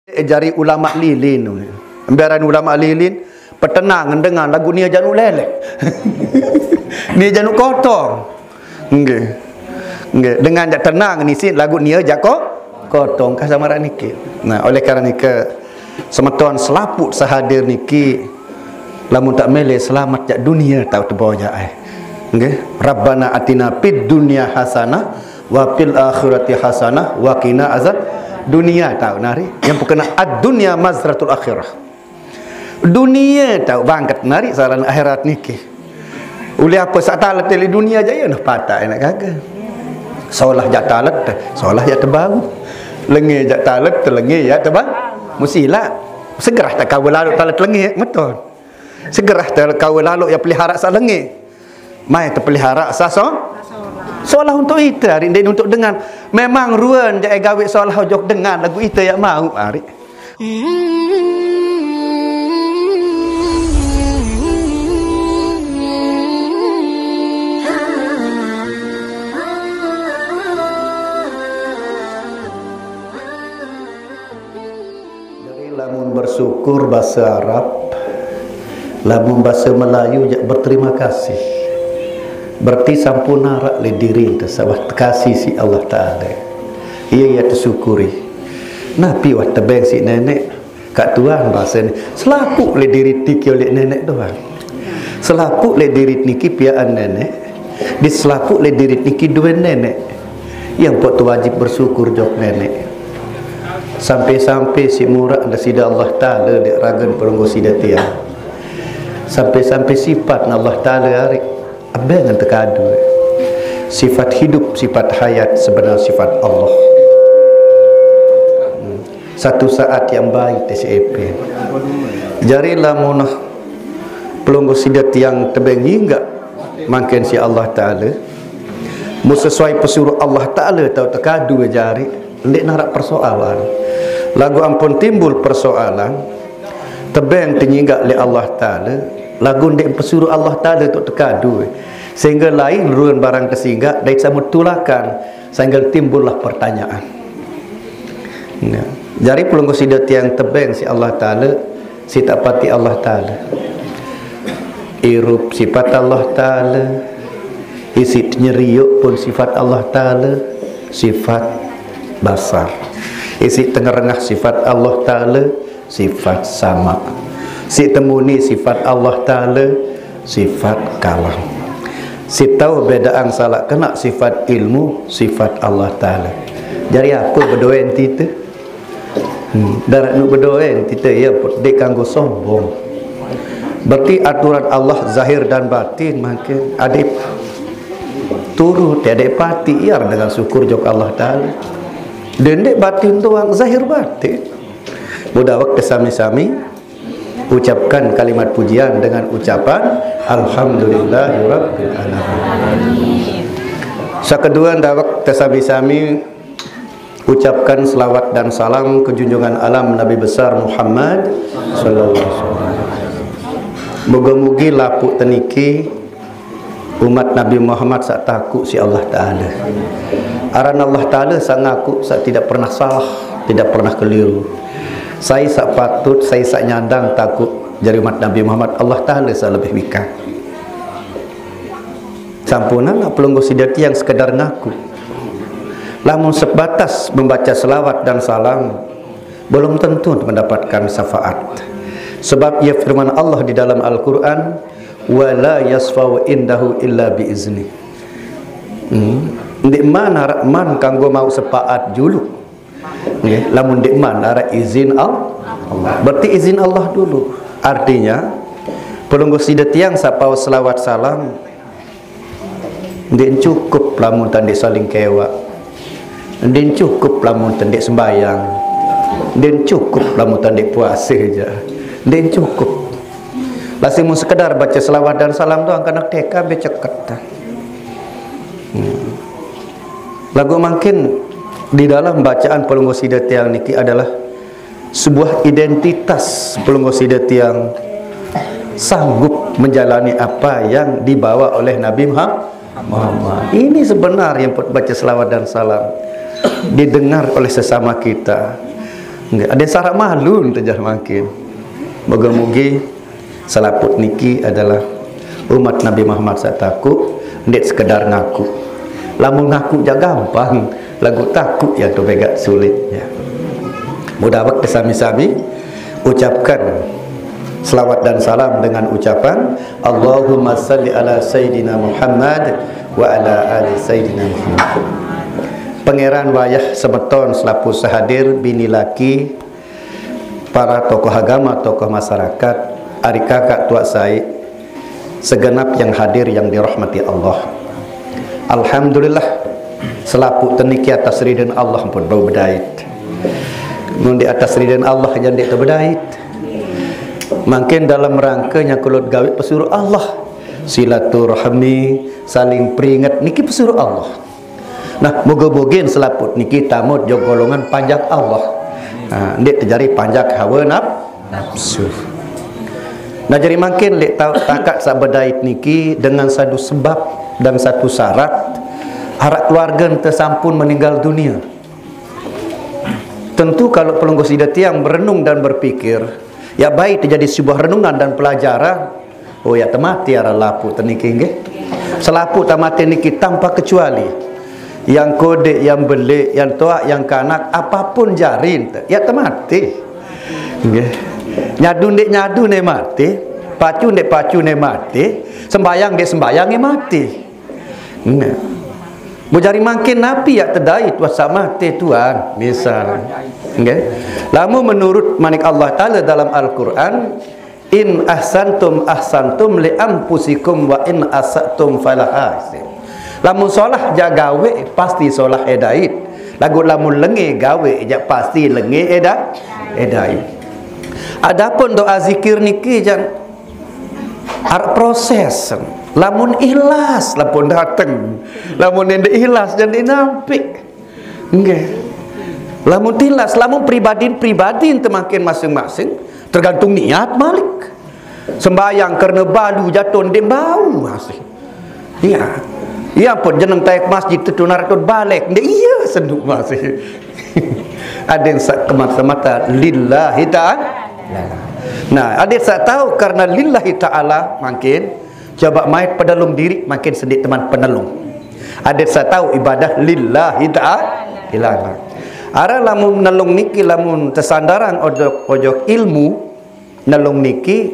Jari ulama lilin tu. Biaran ulama lilin petenang dengan lagu ni janu lelek. Ni janu kotong. Nggih. Nggih, dengan jak tenang ni sin lagu ni jak kotong ka sama niki. Nah, oleh kerana ke semeton selaput sahadir niki lamun tak mele selamat jak dunia tau tebo jak ai. Nggih, Rabbana atina fid dunya hasanah wa fil akhirati hasanah wa qina azab dunia tahu nari yang berkena ad-dunya mazratul akhirah. Dunia tahu bangkat nari saran akhirat niki. Oleh apa sak talet di dunia jaya nah patah nak kagak. Seolah jak talet, seolah jak terbaru. Lengi jak talet, telengi jak terbaru. Musilah segerah tak kau lalu talet lengi betul. Segerah tak kau lalu ya pelihara sak lengi. Mai terpelihara sak seolah untuk itu hari ini untuk dengan memang ruan jai gawe seolah jok dengan lagu itu yang mau hari. Jadi lamun bersyukur bahasa Arab, lamun bahasa Melayu berterima kasih. Berarti sampuna rak le diri tersawat kasih si Allah Taala. Ia tersyukuri. Nabi wah tebeng si nenek kat tuan bahasa ni. Selaku le diri tiki oleh nenek doang. Selaku le diri niki piaan nenek. Di selaku le diri niki dua nenek. Yang pot wajib bersyukur jok nenek. Sampai-sampai si murah ada sida Allah Taala dek ragan perunggu sida tiang. Sampai-sampai sifat Allah Taala hari abang terkadu sifat hidup, sifat hayat sebenarnya sifat Allah. Satu saat yang baik TCP jari lamunah pelunggu sidat yang tebeng hingga makin si Allah Ta'ala mu sesuai pesuruh Allah Ta'ala tahu terkadu jari ndik narak persoalan lagu ampun timbul persoalan tebeng ternyinggak oleh Allah Ta'ala lagu ndik pesuruh Allah Ta'ala tu terkadu sehingga lain ruan barang tersinggah dari samut tulakan sehingga timbullah pertanyaan. Ya. Jari pelunggu sidat yang tebeng si Allah Ta'ala si tak pati Allah Ta'ala irup sifat Allah Ta'ala isi nyeriuk pun sifat Allah Ta'ala sifat basar isi tengerengah sifat Allah Ta'ala sifat sama si temuni sifat Allah Ta'ala sifat kalam si tahu bedaan salah kena sifat ilmu sifat Allah Ta'ala. Jadi apa berdoa kita darat nu berdoa kita ya dek kanggo sombong berarti aturan Allah zahir dan batin makin adip turut tiada pati iar dengan syukur jok Allah Ta'ala dan dek batin tuang zahir batin mudah waktu sami-sami ucapkan kalimat pujian dengan ucapan alhamdulillahirabbil alamin. Sakedua dawak tasami-sami ucapkan selawat dan salam ke junjungan alam Nabi besar Muhammad sallallahu alaihi wasallam. Moga-moga lapuk teniki umat Nabi Muhammad sak takut si Allah Taala. Aran Allah Taala sak ngaku sak tidak pernah salah, tidak pernah keliru. Saya sak patut, saya sak nyandang takut jari umat Nabi Muhammad Allah Ta'ala sak lebih bika. Sampuna nak pelunggu sidati yang sekedar ngaku. Lamun sebatas membaca selawat dan salam belum tentu mendapatkan syafaat. Sebab ia firman Allah di dalam Al-Quran wala yasfa'u indahu illa biizni. Di mana rahman kanggo mau sepaat julu. Okay. Lamun dikman ada izin Allah. Berarti izin Allah dulu. Artinya pelunggu sidat yang sapau selawat salam din cukup lamun tandik saling kewa, din cukup lamun tandik sembayang, din cukup lamun tandik puasa saja, din cukup. Masih mau sekedar baca selawat dan salam tu angkat nak teka beceket. Lagu makin di dalam bacaan pelunggu sidat yang niki adalah sebuah identitas pelunggu sidat yang sanggup menjalani apa yang dibawa oleh Nabi Muhammad. Ini sebenarnya yang baca selawat dan salam didengar oleh sesama kita. Ada syarat mahlun terjah makin. Moga-moga selaput niki adalah umat Nabi Muhammad sak takut, ndak sekedar ngaku. Lamun ngaku jak gampang, lagu takut yang tu begat sulit ya. Mudah waktu sami-sami ucapkan selawat dan salam dengan ucapan Allahumma salli ala Sayyidina Muhammad wa ala ali Sayyidina Muhammad. Pangeran wayah sebeton selaku sehadir bini laki, para tokoh agama, tokoh masyarakat, ari kakak tua saya, segenap yang hadir yang dirahmati Allah. Alhamdulillah selaku teniki atas ridhan Allah pun bau bedait. Mun di atas ridhan Allah jangan dik bedait. Makin dalam rangkanya kulut gawe pesuruh Allah, silaturahmi, saling peringat niki pesuruh Allah. Nah, moga-moga selaput niki tamut jo golongan panjak Allah. Ndik terjadi panjak hawa nafsu. Nah, jadi makin lek takat sabedait niki dengan satu sebab dan satu syarat harap keluarga tersampun meninggal dunia. Tentu kalau pelunggu sidat yang berenung dan berpikir, ya baik terjadi sebuah renungan dan pelajaran. Oh ya temati ara lapu teniki nggih. Selapu tamati niki tanpa kecuali. Yang kode, yang belik, yang tua, yang kanak, apapun jarin, ya temati. Nggih. Nyadu ndek nyadu ne mati, pacu ndek pacu ne mati, sembayang ndek sembayang ne mati. Nah. Bujari makin napi ya tedait wasa mati Tuhan misal. Okay. Lamu menurut manik Allah Ta'ala dalam Al-Quran, in ahsantum ahsantum li anfusikum wa in asatum falaha. Lamun solah ja gawe pasti solah edait. Lagu lamun lenge gawe ja pasti lenge edait. Adapun doa zikir niki jan ar proses. Lamun ikhlas lamun dateng, lamun nende ikhlas jadi nampik. Nggih. Lamun tilas, lamun pribadi temakin masing-masing tergantung niat malik. Sembayang karena balu jatuh ndek bau masih. Iya. Iya pun jeneng taik masjid tu naratut balik. Ndek iya senduk masih. Ada yang semata lillahi ta'ala. Nah, ada yang tahu karena lillahi ta'ala makin coba main pedalung diri makin sedikit teman penelung. Ada saya tahu ibadah lillahi ta'ala. Ara lamun nelung niki lamun tersandaran ojok ilmu nelung niki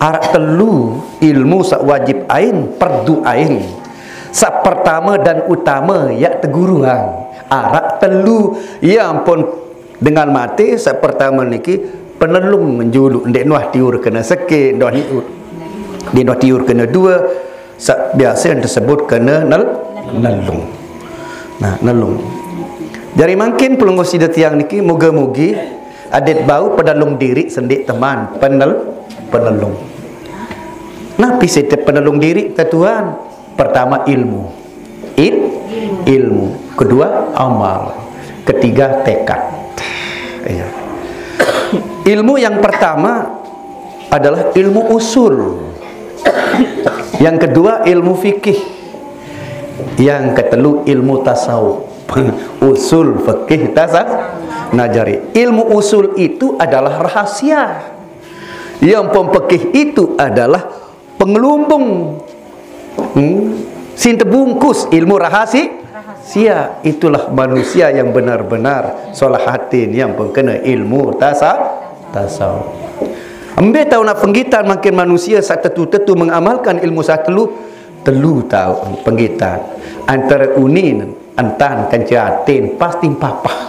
ara telu ilmu sak wajib ain perdu ain. Sak pertama dan utama ya teguruan. Ara telu ya ampun dengan mati sak pertama niki penelung menjuluk ndek nuah tiur kena seke ndoh di nuah tiur kena dua biasa yang tersebut kena nelung. Nah, nelung. Dari makin pelunggu sidat yang niki moga-mogi adet bau pedalung diri sendik teman penelung. Nah, pisete penelung diri Tuhan. Pertama ilmu. Ilmu. Kedua amal. Ketiga tekad. Ya. Ilmu yang pertama adalah ilmu usul. Yang kedua ilmu fikih. Yang ketelu ilmu tasawuf. Usul fikih tasawuf. Najari. Ilmu usul itu adalah rahasia. Yang pempekih itu adalah pengelumbung. Sin terbungkus ilmu rahasia. Itulah manusia yang benar-benar solahatin yang kena ilmu tasawuf. Ambil tahu nak penggitan makin manusia saat tetu mengamalkan ilmu satu telu tahu penggitan antara unin antan kencatin pasti papah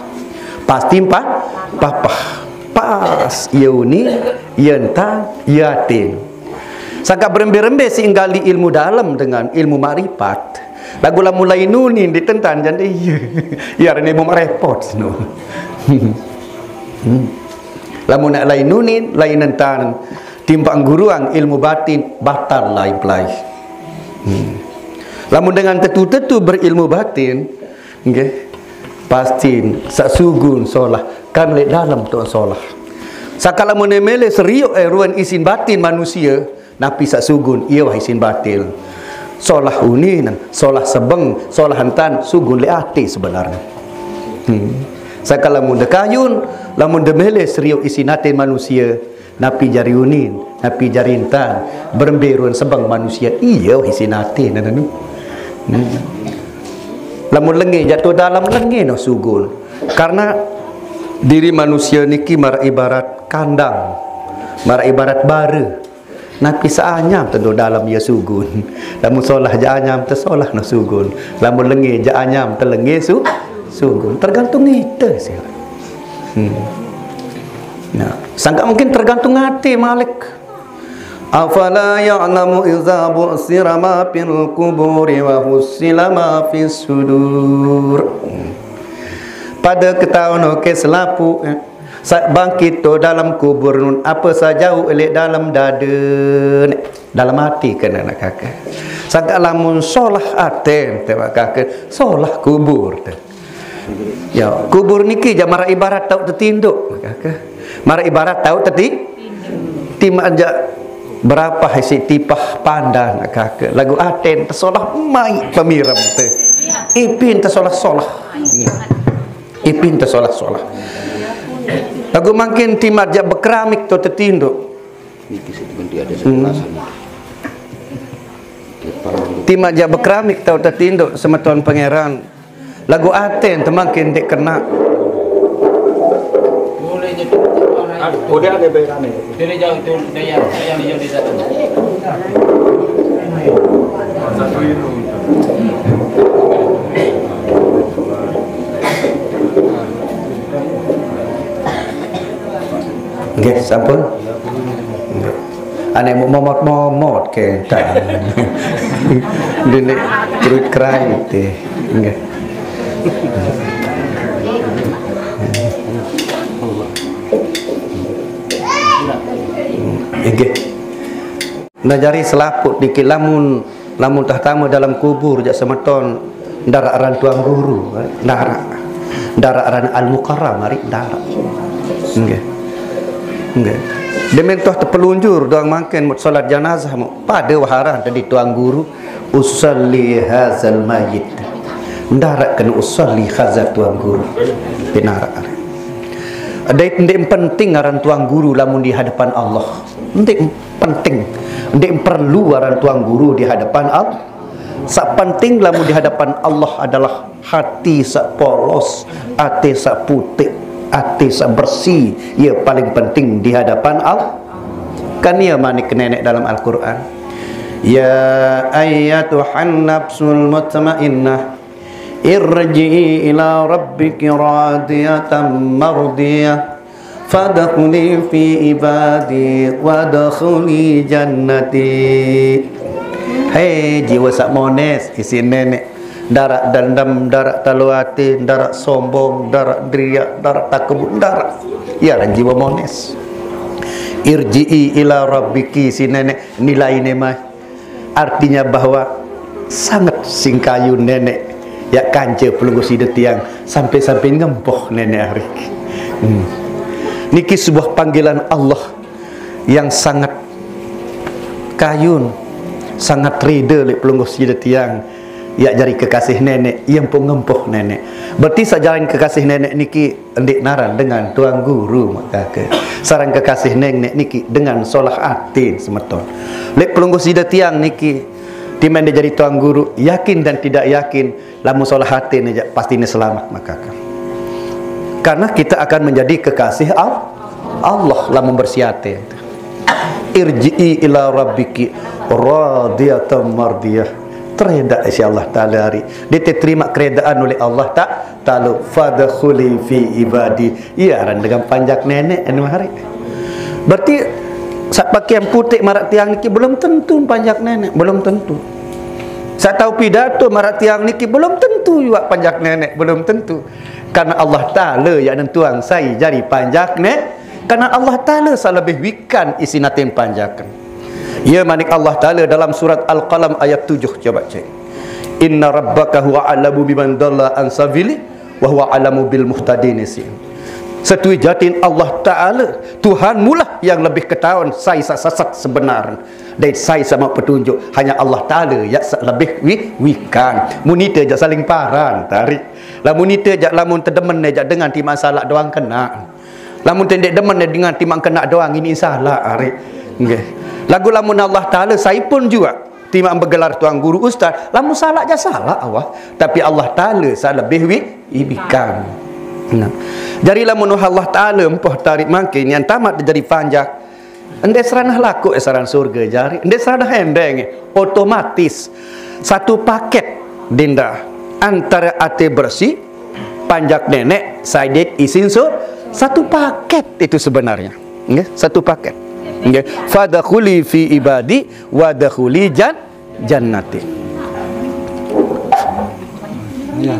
pas yauni yantan yatin sangka berembe-rembe singgali ilmu dalam dengan ilmu marifat lagu lah mulai nunin ditentan jadi ya ini mau repot lamun nak lain nunin lain nentan timpang guruang ilmu batin batal lain pelai. Lamun dengan tetu-tetu berilmu batin okay, pasti sak sugun solah kan le dalam tu solah sakala menemele seriuk ruan isin batin manusia napi sak sugun ia wah isin batil solah unin solah sebeng solah hantan sugun le ati sebenarnya sakala mun dekayun Lamun demele seriuk isi nate manusia, napi jariunin, napi jarintan, beremberun sebang manusia. Iya isi nate nananu. Lamun lengi jatuh dalam lengi no sugun. Karena diri manusia niki mar ibarat kandang, mar ibarat bara. Napi saanyam tentu dalam ya sugun. Lamun solah ja anyam te solah no sugun. Lamun lengi ja anyam te lengi sugun. Tergantung kita sih. Nah, sangka mungkin tergantung hati Malik. Afala ya'lamu idza bu'sira ma fil quburi wa husila ma fis sudur. Pada ketahuan ke selapu bangkit to dalam kubur nun apa saja oleh dalam dada dalam hati kena nak kakak. Sangka lamun solah aten te kakak solah kubur te. Ya, kubur niki jamara ibarat tau tertinduk kakak. Mara ibarat tahu tadi tim aja berapa hasil tipah pandan kakak. Lagu aten tersolah mai pemiram te. Ipin tersolah-solah. Ipin tersolah-solah. Lagu makin tim aja berkeramik tu tertinduk. Tim aja berkeramik tahu tertinduk semeton pangeran. Lagu aten temakin dek kena. Udah ada bayarnya. Dari jauh itu daya yang jauh di sana. Nggih, sampun. Ane momot-momot ke tak. Dene perut kerai teh. Nggih. Nggih. Najari selaput dikit lamun tahtama dalam kubur jak semeton ndarak ran tuang guru, ndarak ran al-mukarram mari ndarak. Nggih. Nggih. Demen toh terpelunjur doang makan mut salat jenazah mu pada waharan tadi tuang guru usalli hadzal mayyit. Ndarak kena usalli hazat tuang guru. Binarak. Ada yang penting aran tuang guru lamun di hadapan Allah. Ndek penting, ndek perlu aran tuang guru di hadapan Allah. Sak penting lamun di hadapan Allah adalah hati sak polos, hati sak putih, hati sak bersih. Ia paling penting di hadapan Allah. Kan ia manik nenek dalam Al-Qur'an. Ya ayyatuhan nafsul mutmainnah irji'i ila rabbiki radiyatan mardiyah fadkhuli fi ibadi wadkhuli jannati. Hei jiwa sak mones isi nenek, darak dendam, darak taluati, darak sombong, darak dria, darak takabur, darak ya dan jiwa mones. Irji'i ila rabbiki si nenek nilai nemah artinya bahwa sangat singkayu nenek ya kanca pelunggu sida tiang sampai-sampai ngempoh nenek hari. Niki sebuah panggilan Allah yang sangat kayun, sangat rida lek pelunggu sida tiang ya jari kekasih nenek yang pun ngempoh nenek. Berarti sajaran kekasih nenek niki endik naran dengan tuang guru maka ke. Sarang kekasih nenek niki dengan solah atin semeton. Lek pelunggu sida tiang niki timan dia jadi tuang guru, yakin dan tidak yakin, lamun solah hati ni pasti ni selamat maka. Karena kita akan menjadi kekasih Allah lamun bersiate. Irji'i ila rabbiki radiyatan mardiyah. Tereda insyaallah taala hari. Dia terima keredaan oleh Allah taala. Fadkhuli fi ibadi. Ya ran dengan panjak nenek anu hari. Berarti sak pakaian putih marak tiang niki belum tentu panjak nenek, belum tentu. Saya tahu pidato marak tiang niki belum tentu juga panjak nenek, belum tentu. Karena Allah Ta'ala yang nentuang saya jari panjak nenek. Karena Allah Ta'ala salebih wikan isi natin panjakan. Ya manik Allah Ta'ala dalam surat Al-Qalam ayat 7 coba cek. Inna rabbaka huwa alamu biman dalla an sabili wa huwa alamu bil muhtadin. Setui jatin Allah Ta'ala Tuhan mula yang lebih ketahuan saya sesat sebenar dan saya sama petunjuk. Hanya Allah Ta'ala yang lebih wikan. Munita je saling paran tarik. Lamun nita je lamun terdemen je dengan ti masalah doang kena. Lamun tendek demen dengan timang kena doang ini salah hari. Nggih. Lagu lamun Allah Taala saya pun juga timang bergelar tuan guru ustaz. Lamun salah aja salah awak. Tapi Allah Taala salah lebih ibikan. Nah. Jadi lamun Allah Taala empoh tarik makin yang tamat jadi panjang. Endek seranah laku esaran surga jari. Endek seranah hendeng otomatis satu paket dinda antara ate bersih panjak nenek saidit isin satu paket itu sebenarnya. Nggih, satu paket. Nggih, fadkhuli fi ibadi wa dakhuli jannati. Ya.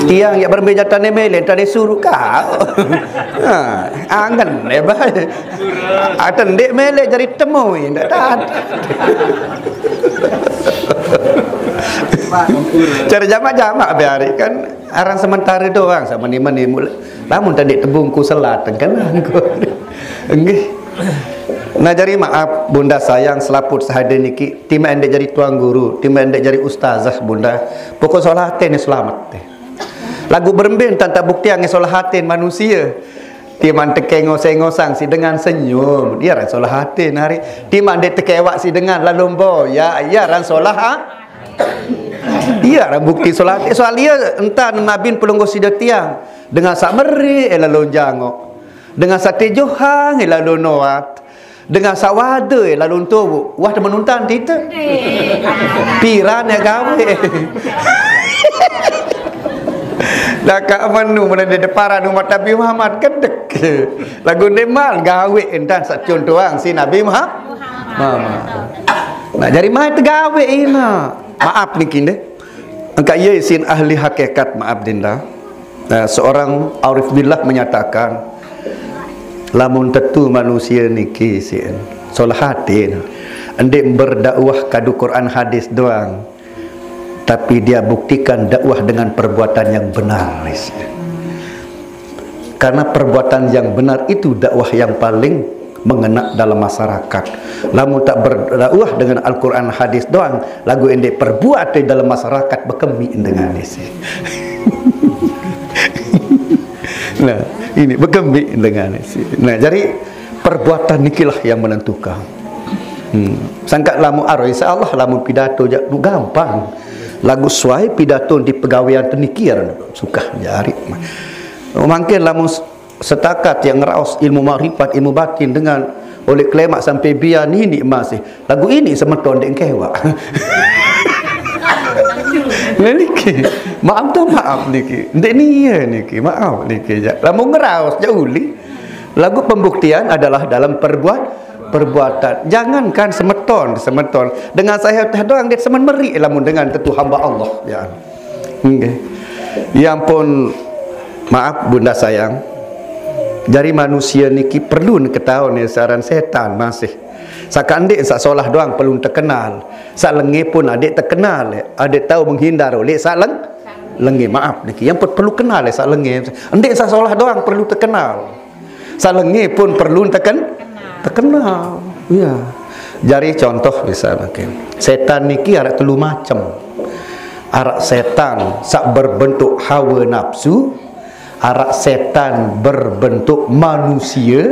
Tiang yang berbeza tane mele tane suruh kau. Angan lebah. Atendek mele jadi temui ndak ada. Cara jamak-jamak biari kan arang sementara doang sama ni meni lamun tadi tebungku selat kan aku. Nggih. Nah jadi maaf bunda sayang selaput sahade niki tima endek jadi tuan guru, tima endek jadi ustazah bunda. Pokok solahatin selamat teh. Lagu berembin tanta bukti yang solahatin manusia. Timan teke ngoseng-ngosang si dengan senyum. Dia ran solahatin hari. Timan dek tekewak si dengan lalombo. Ya ran solah. Iya ran bukti solahatin. Soal dia entah nabin pelunggu si tiang dengan sak meri lalu jangok. Dengan sate johang lalu noat. Dengan sawada lalu tubuh. Wah teman nuntan kita. Piran ya gawe. Dah kat menu mana di depan umat Nabi Muhammad kedek. Lagu nemal gawe entan sak contohang si Nabi Muhammad. Nah jadi mai tergawe ina. Maaf niki deh. Engkak ye sin ahli hakikat maaf dinda. Seorang arif billah menyatakan lamun tetu manusia niki sien solahatin endek berdakwah kadu Quran hadis doang tapi dia buktikan dakwah dengan perbuatan yang benar. Karena perbuatan yang benar itu dakwah yang paling mengena dalam masyarakat. Lamun tak berdakwah dengan Al-Quran hadis doang lagu endek perbuat di dalam masyarakat berkemi dengan isi. Nah ini bergembik dengan isi. Nah jadi perbuatan nikilah yang menentukan. Sangkat lamu arwah insya-Allah lamu pidato jak gampang. Lagu suai pidato di pegawaian tenikir suka jari. Mungkin lamu setakat yang ngeraos ilmu makrifat ilmu batin dengan oleh klemak sampai biar ini masih. Lagu ini semeton dek kewa. Niki maaf tu maaf niki ndek niya niki maaf niki lamun ngeraos jauli lagu pembuktian adalah dalam perbuatan jangankan semeton dengan saya teh doang dia semen meri lamun dengan tetu hamba Allah ya nggih yang pun maaf bunda sayang jari manusia niki perlu ketahuan saran setan masih sakan adik sak solah doang perlu terkenal sak lengi pun adik terkenal adik tahu menghindar oleh sak lengi maaf niki yang perlu kenal sak lengi adik sak solah doang perlu terkenal sak lengi pun perlu terkenal ya jari contoh misalnya setan niki ada telu macam arak setan sak berbentuk hawa nafsu arak setan berbentuk manusia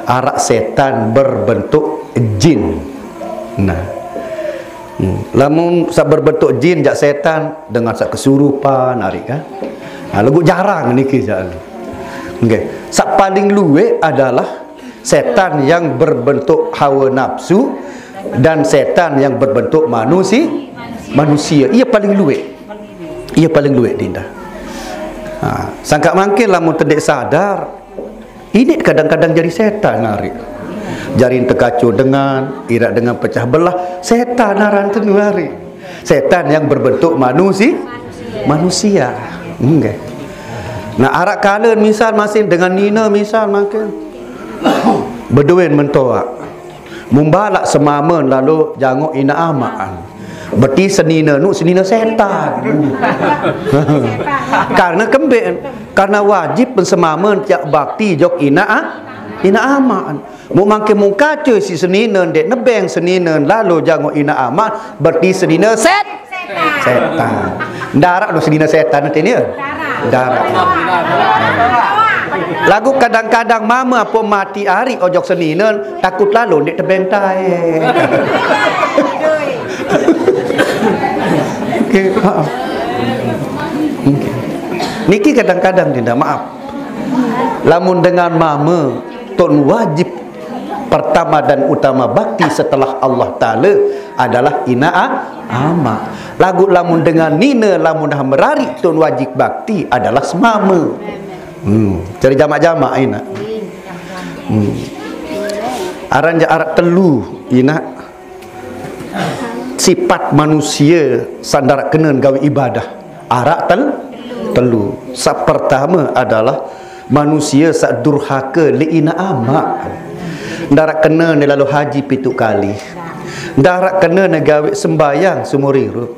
arak setan berbentuk jin. Nah, lamun sak berbentuk jin jak setan dengan sak kesurupan hari kan. Nah, lagu jarang niki jak. Nggih. Sak paling luwe adalah setan yang berbentuk hawa nafsu dan setan yang berbentuk manusia. Ia paling luwe. Ia paling luwe dinda. Sangka mungkin lamun tedek sadar ini kadang-kadang jadi setan hari. Jarin terkacu dengan irak dengan pecah belah setan naran tenu hari. Setan yang berbentuk manusia. Okay. Nah arak kala misal masih dengan Nina misal makin berduin mentoak mumbalak semamen lalu jangok ina amaan berarti senina setan. Karena kembali Karena wajib pensemama jak bakti jok ina aman. Mu mangke mung kacu si seninen dek nebeng seninen lalu jango ina aman berarti seninen setan. Darak do seninen setan nanti ni. Darak. Lagu kadang-kadang mama apa mati hari ojok seninen takut lalu dek tebeng tae. Okey, maaf. Niki kadang-kadang dinda maaf. Lamun dengan mama ton wajib pertama dan utama bakti setelah Allah Ta'ala adalah ina ama. Lagu lamun dengan nina lamun dah merari ton wajib bakti adalah semama. Cari jamak-jamak ina. Aran arak telu ina sifat manusia sandar kena gawe ibadah. Arak telu. Sap pertama adalah manusia sak durhaka li ina ama. Ndarak kena ni lalu haji pitu kali. Ndarak kena ni gawe sembayang seumur hidup.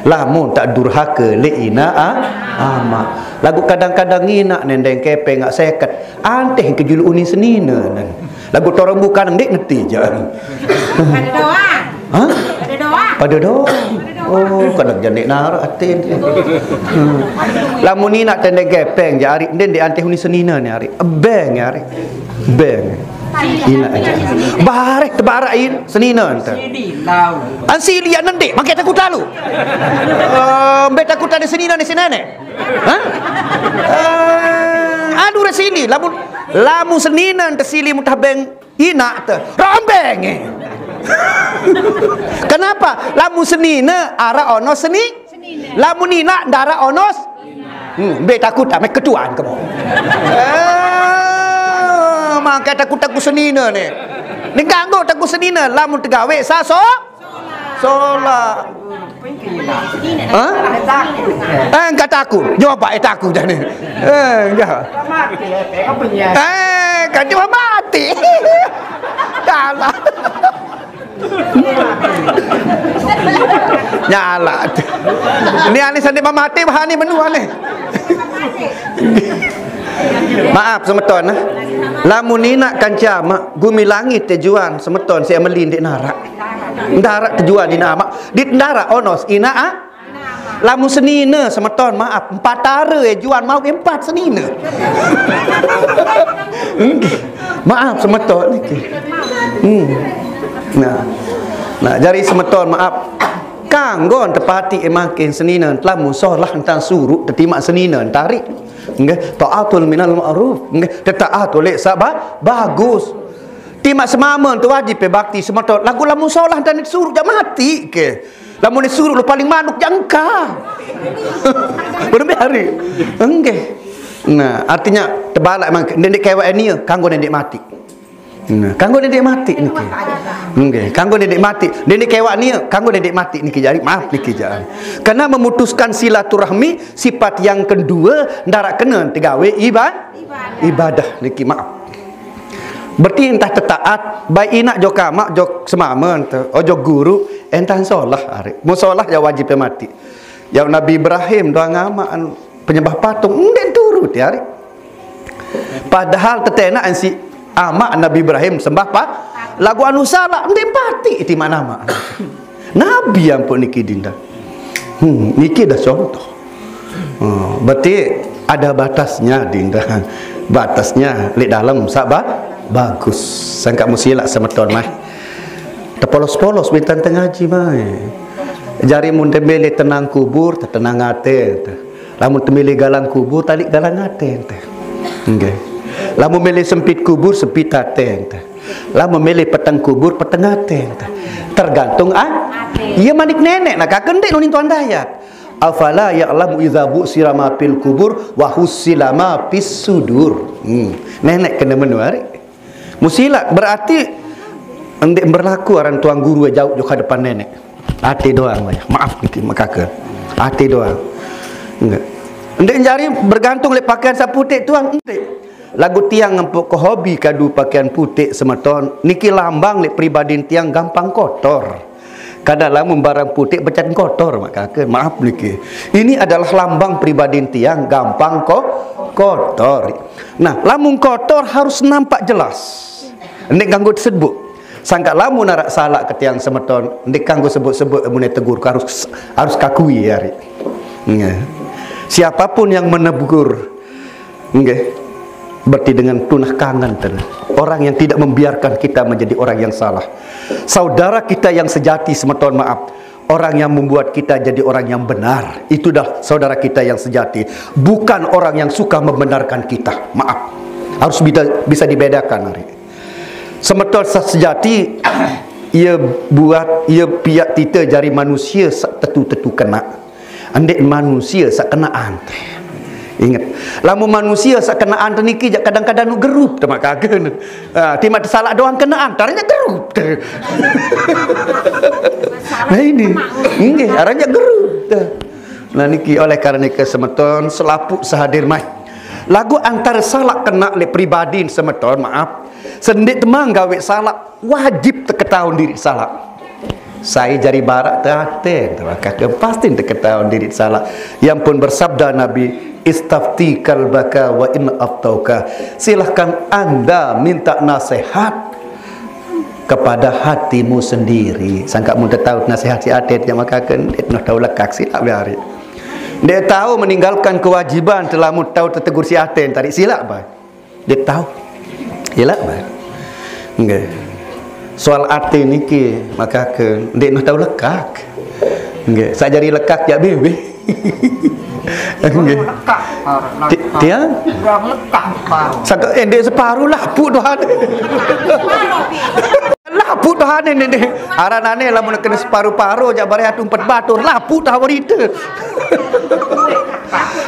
Lamun tak durhaka li ina ama. Lagu kadang-kadang ina nendeng kepeng ngak seket. Anteh ke julu uni senina nan. Lagu torang bukan ndek ngerti je. Pada doa. Ha? Pada doa. Pada doa. Oh, kadang janik narak atin. Lamun ni nak tendeng kepeng je hari ndek ndek anteh uni senina ni hari. Beng hari. Beng. Ina aja. Barek tebarak in senina ente. Ansili an ndek makai takut lalu. Mbek takut ada senina ni senene. Ha? Anu resili lamun senina ente sili mutabeng ina te. Rombeng. Kenapa? Lamun senina ara ono seni. Lamun ina ndara onos. Mbek takut tak mek ketuan kamu. Maka takut senina ni. Ni ganggu takut senina lamun tegawe saso solat. Ha? Enggak takut. Jawab baik takut dah ni. Enggak. Kan cuma mati. Kalah. Nyala. Ni ani sandi mati bahan ni menua ni. Maaf semeton nah. Lamun ni nak kancama gumi langit tujuan semeton saya melin di narak. Ndarak tujuan di nama. Di ndarak onos ina lamun senina semeton maaf 4 tara juan mau 4 senina. Maaf semeton niki. Nah jari semeton maaf. Kanggon tepati makin senina lamun solah tentang suruh terima senina tarik. Nggih, taatul minal ma'ruf. Nggih, taat oleh sabar bagus. Timak semama tu wajib bakti semeton. Lagu lamun solah dan disuruh jangan mati ke. Lamun disuruh lu paling manuk jangka. Berapa hari? Nggih. Nah, artinya tebalak mang ndek kewak ni kanggo ndek mati. Nah, kanggo ndek mati niki. Nggih, kanggo ndek mati. Ndek kewak ni kanggo ndek mati niki jari maaf niki jari. Karena memutuskan silaturahmi sifat yang kedua ndarak kena tegawe ibadah niki maaf. Berarti entah tetaat baik inak jok kamak jok semama ojo guru entan solah hari. Mu solah ya wajib mati. Ya Nabi Ibrahim doa ngamaan penyembah patung ndek turut ya hari. Padahal tetena si amak Nabi Ibrahim sembah pak lagu anu salah ndek pati di mana mak. Nabi ampun niki dinda. Niki dah contoh. Berarti ada batasnya dinda. Batasnya li dalam sabar bagus. Sangka musila semeton mah. Tepolos-polos bintan tengaji mah. Jari mun tembele tenang kubur tenang ate. Lamun tembele galang kubur tali galang ate. Nggih. Lamun mele sempit kubur sempit ate. Lamun mele petang kubur petang ate. Tergantung iya manik nenek nak kakendek nunin tuan dayat. Afala ya'lamu idza bu'sira ma fil kubur wa husila ma fis sudur. Nenek kena menuari. Musila berarti endek berlaku orang tuang guru jauh ke depan nenek. Hati doang banyak. Maaf niki makaka. Hati doang. Enggak. Endek jari bergantung le pakaian saputih tuang endek. Lagu tiang ngempuk ke hobi kadu pakaian putih semeton niki lambang le pribadi tiang gampang kotor. Kadang barang putih becat kotor maka maaf niki. Ini adalah lambang pribadi tiang gampang kotor. Nah, lamun kotor harus nampak jelas. Ndek kanggo disebut. Sangka lamun narak salah ke tiang semeton, ndek kanggo sebut-sebut mune tegur harus kakui hari. Nggih. Siapapun yang menegur nggih berarti dengan tunah kangen orang yang tidak membiarkan kita menjadi orang yang salah. Saudara kita yang sejati semeton maaf, orang yang membuat kita jadi orang yang benar, itu dah saudara kita yang sejati, bukan orang yang suka membenarkan kita. Maaf, harus bisa dibedakan hari. Semeton sejati ia buat ia piak kita jari manusia sak tetu-tetu kena. Andek manusia sak kenaan. Ingat, lamun manusia sak kenaan niki kadang-kadang nu gerup temak kagen. Timak salah doang kenaan, taranya gerup. Nah ini, nggih, aranya gerup. Nah niki oleh karena semeton selaput sehadir mai. Lagu antara salah kena le pribadi semeton, maaf. Sendik temang gawe salah, wajib teketahuan diri salah. Saya jari barak teraten, maka pasti teketahuan diri salah. Yang pun bersabda Nabi, istafti kalbaka wa in aftauka. Silahkan anda minta nasihat kepada hatimu sendiri. Sangka mun tahu nasihat si atet yang maka kan etno tahu lekak silap hari. Dia tahu meninggalkan kewajiban telah mu tahu tetegur si aten tarik silap ba. Dia tahu. Silap ba. Nggih. Soal ate niki maka ke ndek noh tahu lekak. Nggih, sajari lekak jak bebe. Nggih. Dia lekak baru. Saka ndek separuh lah pu dohan. Lapu dah ni aranane lamun kena separuh-paruh jak bare atu 4 batur lapu dah warita.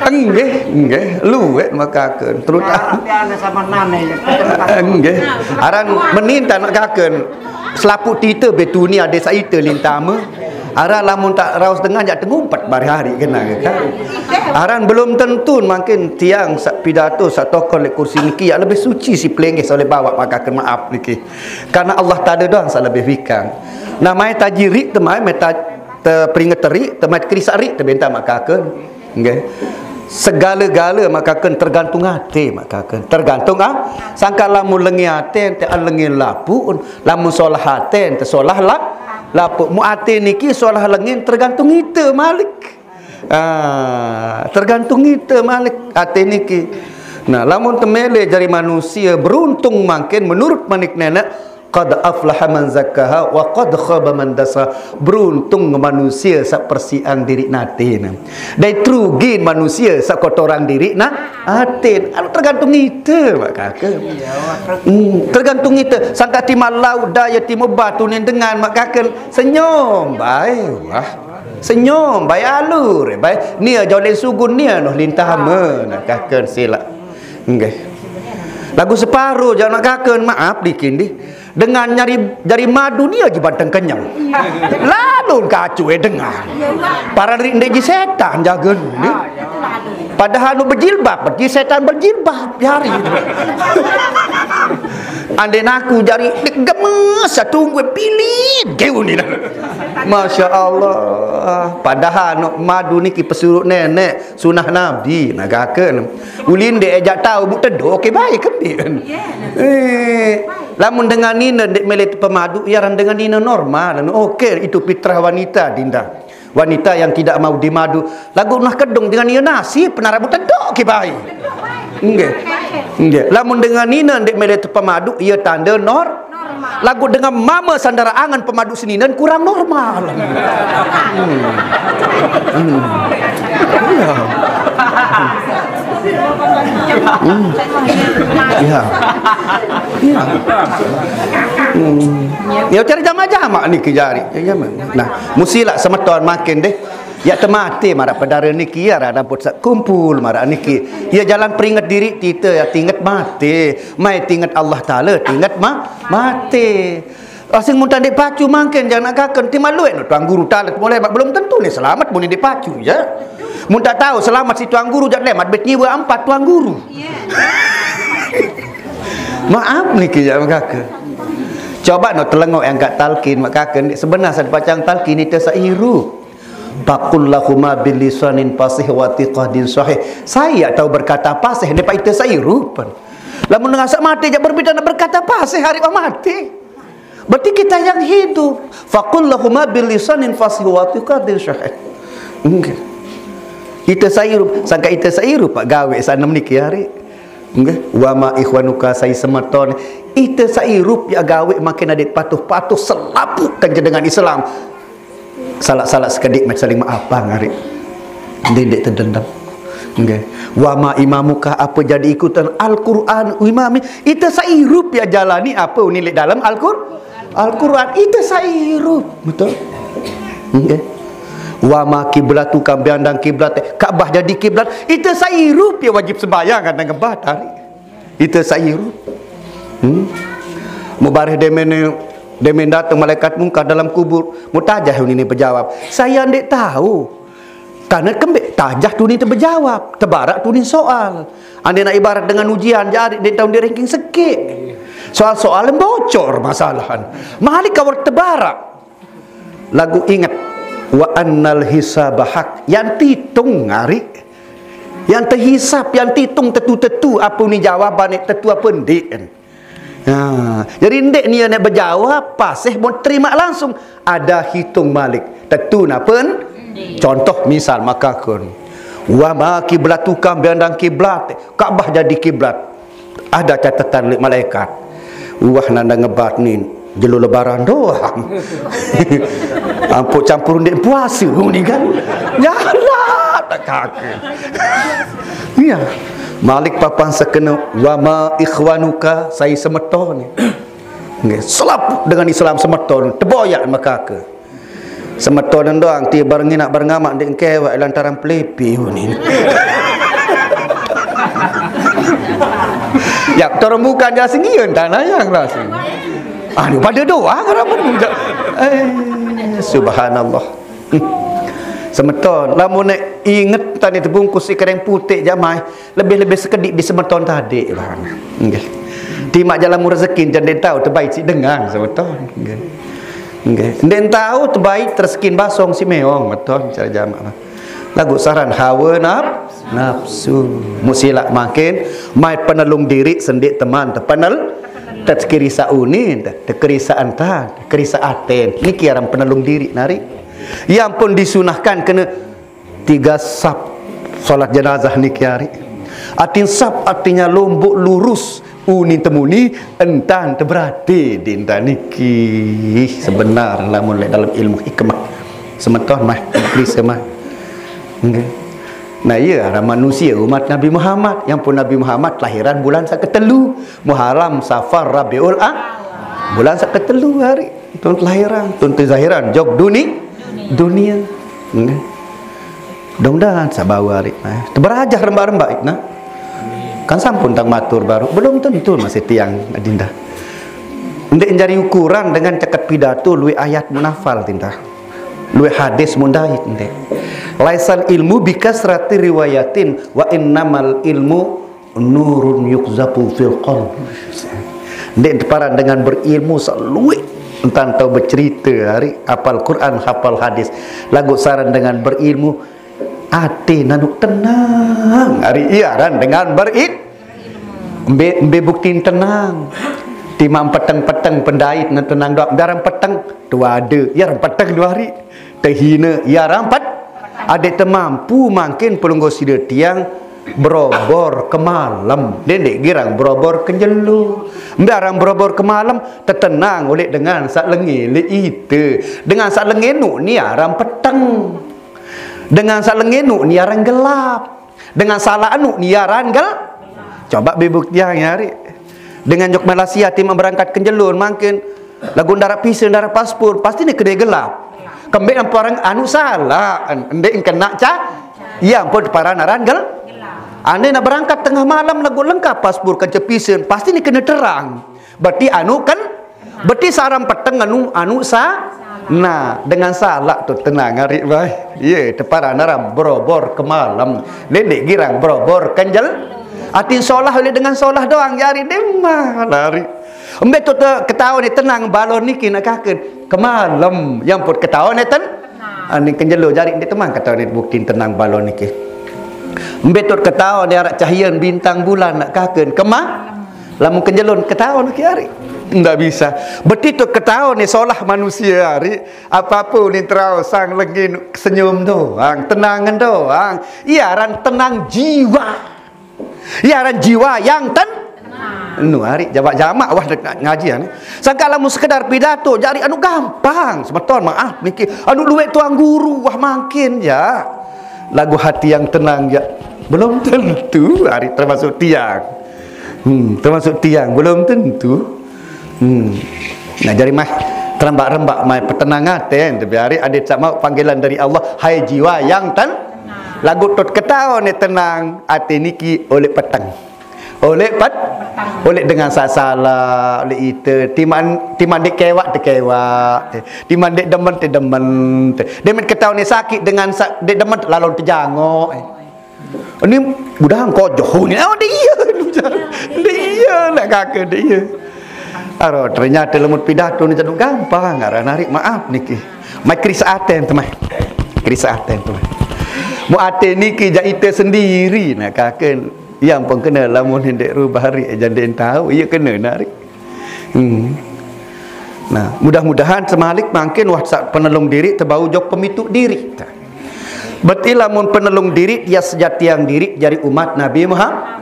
Nggih, luwet makakeun terutama sama nane. Nggih. Aran meninta nak kakeun selaput tita betuni ada saita lintama. Aran lamun tak raus dengan jak tengumpat bar hari kena ke kan. Aran belum tentu mungkin tiang sak pidato sak tokoh le kursi niki yang lebih suci si pelengeh oleh bawa makakeun maaf niki. Karena Allah tak ada doang sak lebih fikang. Namai tajirik temai meta peringat terik temai krisarik tebenta makakeun. Nggih. Segala-gala makakeun tergantung hati makakeun. Tergantung sangka lamun lengi hati te lengi lapu lamun solah hati te solah lapu mu hati niki solah lengi tergantung kita malik. Tergantung kita malik hati niki. Nah, lamun temele jari manusia beruntung makin menurut manik nenek qad aflaha man zakkaha wa qad khaba man dasa. Beruntung manusia sak persiang diri natin. Dai trugin manusia sak kotoran diri atin. Tergantung kita mak kakak. Tergantung kita. Sangka timalau daya timu batu ni dengan mak kakak senyum baik. Wah. Senyum baik alur baik. Nia joleh sugun nia noh lintah men kakak sila. Nggih. Lagu separuh jangan kakak maaf dikin di. Dengan nyari jari madu dia je banteng kenyang. Lalu kacu dengar. Para rindeji setan jaga ni. Padahal nu berjilbab, pergi setan berjilbab hari itu. Ande aku jari gemes tunggu pilih keu ni. Masya Allah. Padahal nu madu ni ki pesuruh nenek sunah nabi nagakeun. Ulin de ejak tahu buk tedo okey baik kembin. Lamun dengan nina dek melet pemadu iaran dengan nina normal. Okey itu fitrah wanita dinda. Wanita yang tidak mau dimadu lagu nah kedung dengan nina nasi penara buk tedo okey baik. Nggih. Nggih. Lamun dengan nina dek melet pemadu ia tanda normal. Lagu dengan mama sandara angan pemadu seninan kurang normal. Ya. Ya cari jama-jama ni ke jari. Nah, musilah semeton makin deh. Ya temati marah pedara niki ya ada pusat kumpul marah niki. Ya jalan peringat diri kita ya tingat mati. Mai tingat Allah Taala tingat mati. Asing mun tak dipacu makin jangan akakan ti maluet tuang guru Taala mulai belum tentu ni selamat mun dipacu ya. Mun tak tahu selamat si tuang guru jak lemat bet nyiwa 4 tuang guru. Maaf niki ya kakak. Coba no telengok yang kat talkin mak kakak sebenarnya sad pacang talkin itu sairu. Faqul lahuma bil lisanin fasih wa tiqadin sahih. Saya tahu berkata fasih depa itu saya rupan. Lamun ngasak mati je berbeda nak berkata fasih hari mati. Berarti kita yang hidup. Faqul lahuma bil lisanin fasih wa tiqadin sahih. Enggak. Itu saya rup, sangka itu saya rup pak gawe sana meniki hari. Enggak. Wa ma ikhwanuka sai sematon. Itu saya rup ya gawe makin adik patuh-patuh selaputkan je dengan Islam. Salah-salah sekedik macam saling maafan hari. Dendek terdendam. Okay. Wa ma imamuka apa jadi ikutan Al-Quran imami. Itu sairup ya jalani apa unilik dalam Al-Quran. Itu sairup. Betul? Okay. Wa ma kiblatuka biandang kiblat Ka'bah jadi kiblat. Itu sairup ya wajib sembahyang kan ngebat hari. Itu sairup. Mubarih demen datang malaikat mungkar dalam kubur. Mutajah ini berjawab. Saya tidak tahu. Karena kembali tajah tu ni terjawab. Terbarak tu ni soal. Anda nak ibarat dengan ujian. Jadi dia tahu dia ranking sikit. Soal-soal yang bocor masalahan. Mahalik kawar terbarak. Lagu ingat. Wa annal hisabahak. Yang titung hari. Yang terhisap. Yang titung tetu-tetu. Apa ni jawaban ni tetu apa ndik kan. Jadi ndek ni nak berjawab pasih mau terima langsung ada hitung malik tentu napen contoh misal maka kun wa ma kiblatuka biandang kiblat Ka'bah jadi kiblat ada catatan oleh malaikat wah nanda ngebat ni jelu lebaran doang ampun campur ndek puasa ni kan nyala tak kakek ya Malik papan sekena wa ma ikhwanuka sai semeton nggih selap dengan Islam semeton terboyak maka ke semeton doang ti bareng nak berengamak dek kewak lantaran plepi ni ya orang bukan dia singieun tanah yang lah sing anu pada doang orang subhanallah semeton lamun nak inget tadi terbungkus ikan putih jamai lebih-lebih sekedik di semeton tadi lah nggih timak jalan rezeki dan den tahu terbaik si dengang semeton nggih nggih den tahu terbaik terskin basong si meong betul cara jamak lagu saran hawa nafsu musilak makin mai penelung diri sendik teman terpenel terkerisa unin terkerisa anta kerisa aten ni kiaran penelung diri nari yang pun disunahkan kena 3 saf solat jenazah ni kiari. Atin saf artinya lombok lurus uni temuni entan terberati di entan niki sebenar lamun dalam ilmu hikmah semeton mah please mah nggih. Nah iya manusia umat Nabi Muhammad yang pun Nabi Muhammad lahiran bulan saketelu Muharram Safar Rabiul bulan saketelu hari tun lahiran tun zahiran jog dunia dong-dong sabawa hari terberajah rembak-rembak nah kan sampun tang matur baru belum tentu masih tiang adinda ndek jari ukuran dengan caket pidato luwe ayat munafal tinta luwe hadis mundait ndek laisal ilmu bikasrati riwayatin wa innamal ilmu nurun yukzafu fil qalb ndek paran dengan berilmu seluwe entah tahu bercerita hari hafal Quran hafal hadis lagu saran dengan berilmu ati nanuk tenang hari iaran dengan embe buktiin tenang timam peteng-peteng pendait nan tenang doa dalam peteng dua ada ya peteng 2 hari terhina ya rampat adik temampu makin pelunggu sida tiang berobor ke malam dendek girang berobor ke jelu barang berobor ke malam tertenang oleh dengan sak lengi le itu dengan sak lengenu ni aram peteng dengan sak lengenu ni aran gelap dengan salah anu ni aran coba bebukti hari dengan jok Malaysia tim berangkat ke jelun makin lagu darat pisa darat paspor pasti ni kedai gelap kembali orang anu salah ndek kena yang pun para naran anda nak berangkat tengah malam lagu lengkap paspor kecepisen pasti ni kena terang berarti anu kan berarti saram peteng anu nah dengan salah tu tenang hari baik ye tepara naram berobor ke malam dedek girang berobor kenjel atin solah oleh dengan solah doang jari demah lari embet tu ketawa ni tenang balon niki nak kaken ke malam yang pun ketawa ni Ani kenjelo jari dia teman kata ni bukti tenang balon ni ke. Mbetut ketawa dia arak cahaya bintang bulan nak kakeun kemah. Lamun kenjelon ketawa ni hari. Ndak bisa. Betitu ketawa ni seolah manusia hari. Apa-apa ni terus sang lagi senyum doang, tenangan doang. Iaran tenang jiwa. Iaran jiwa yang nu hari jamak-jamak wah ngaji ni. Sangka lamun sekedar pidato jadi anu gampang. Sebetul maaf niki. Anu luwek tuang guru wah makin ya. Lagu hati yang tenang ya. Belum tentu hari termasuk tiang. Termasuk tiang belum tentu. Nah jadi mah terembak-rembak mai petenangan ten tapi hari ada tak mau panggilan dari Allah hai jiwa yang lagu tot ketawa ni tenang hati niki oleh petang. Oleh dengan sasalah oleh itu timan dek kewak timan dek demen te demen demen ketawa ni sakit dengan dek demen lalu terjangok ini budak kojoh ni dia nak kakak dia aro ternyata lemut pidato ni jadi gampang ngaran narik maaf niki mai krisaten teman krisaten teman mu ate niki jaite sendiri nak kakak yang pun kena lamun hendak rubah hari jadi tahu ia kena narik. Nah, mudah-mudahan semalik makin WhatsApp penelung diri terbau jok pemitu diri. Berarti lamun penelung diri dia sejati yang diri jadi umat Nabi Muhammad.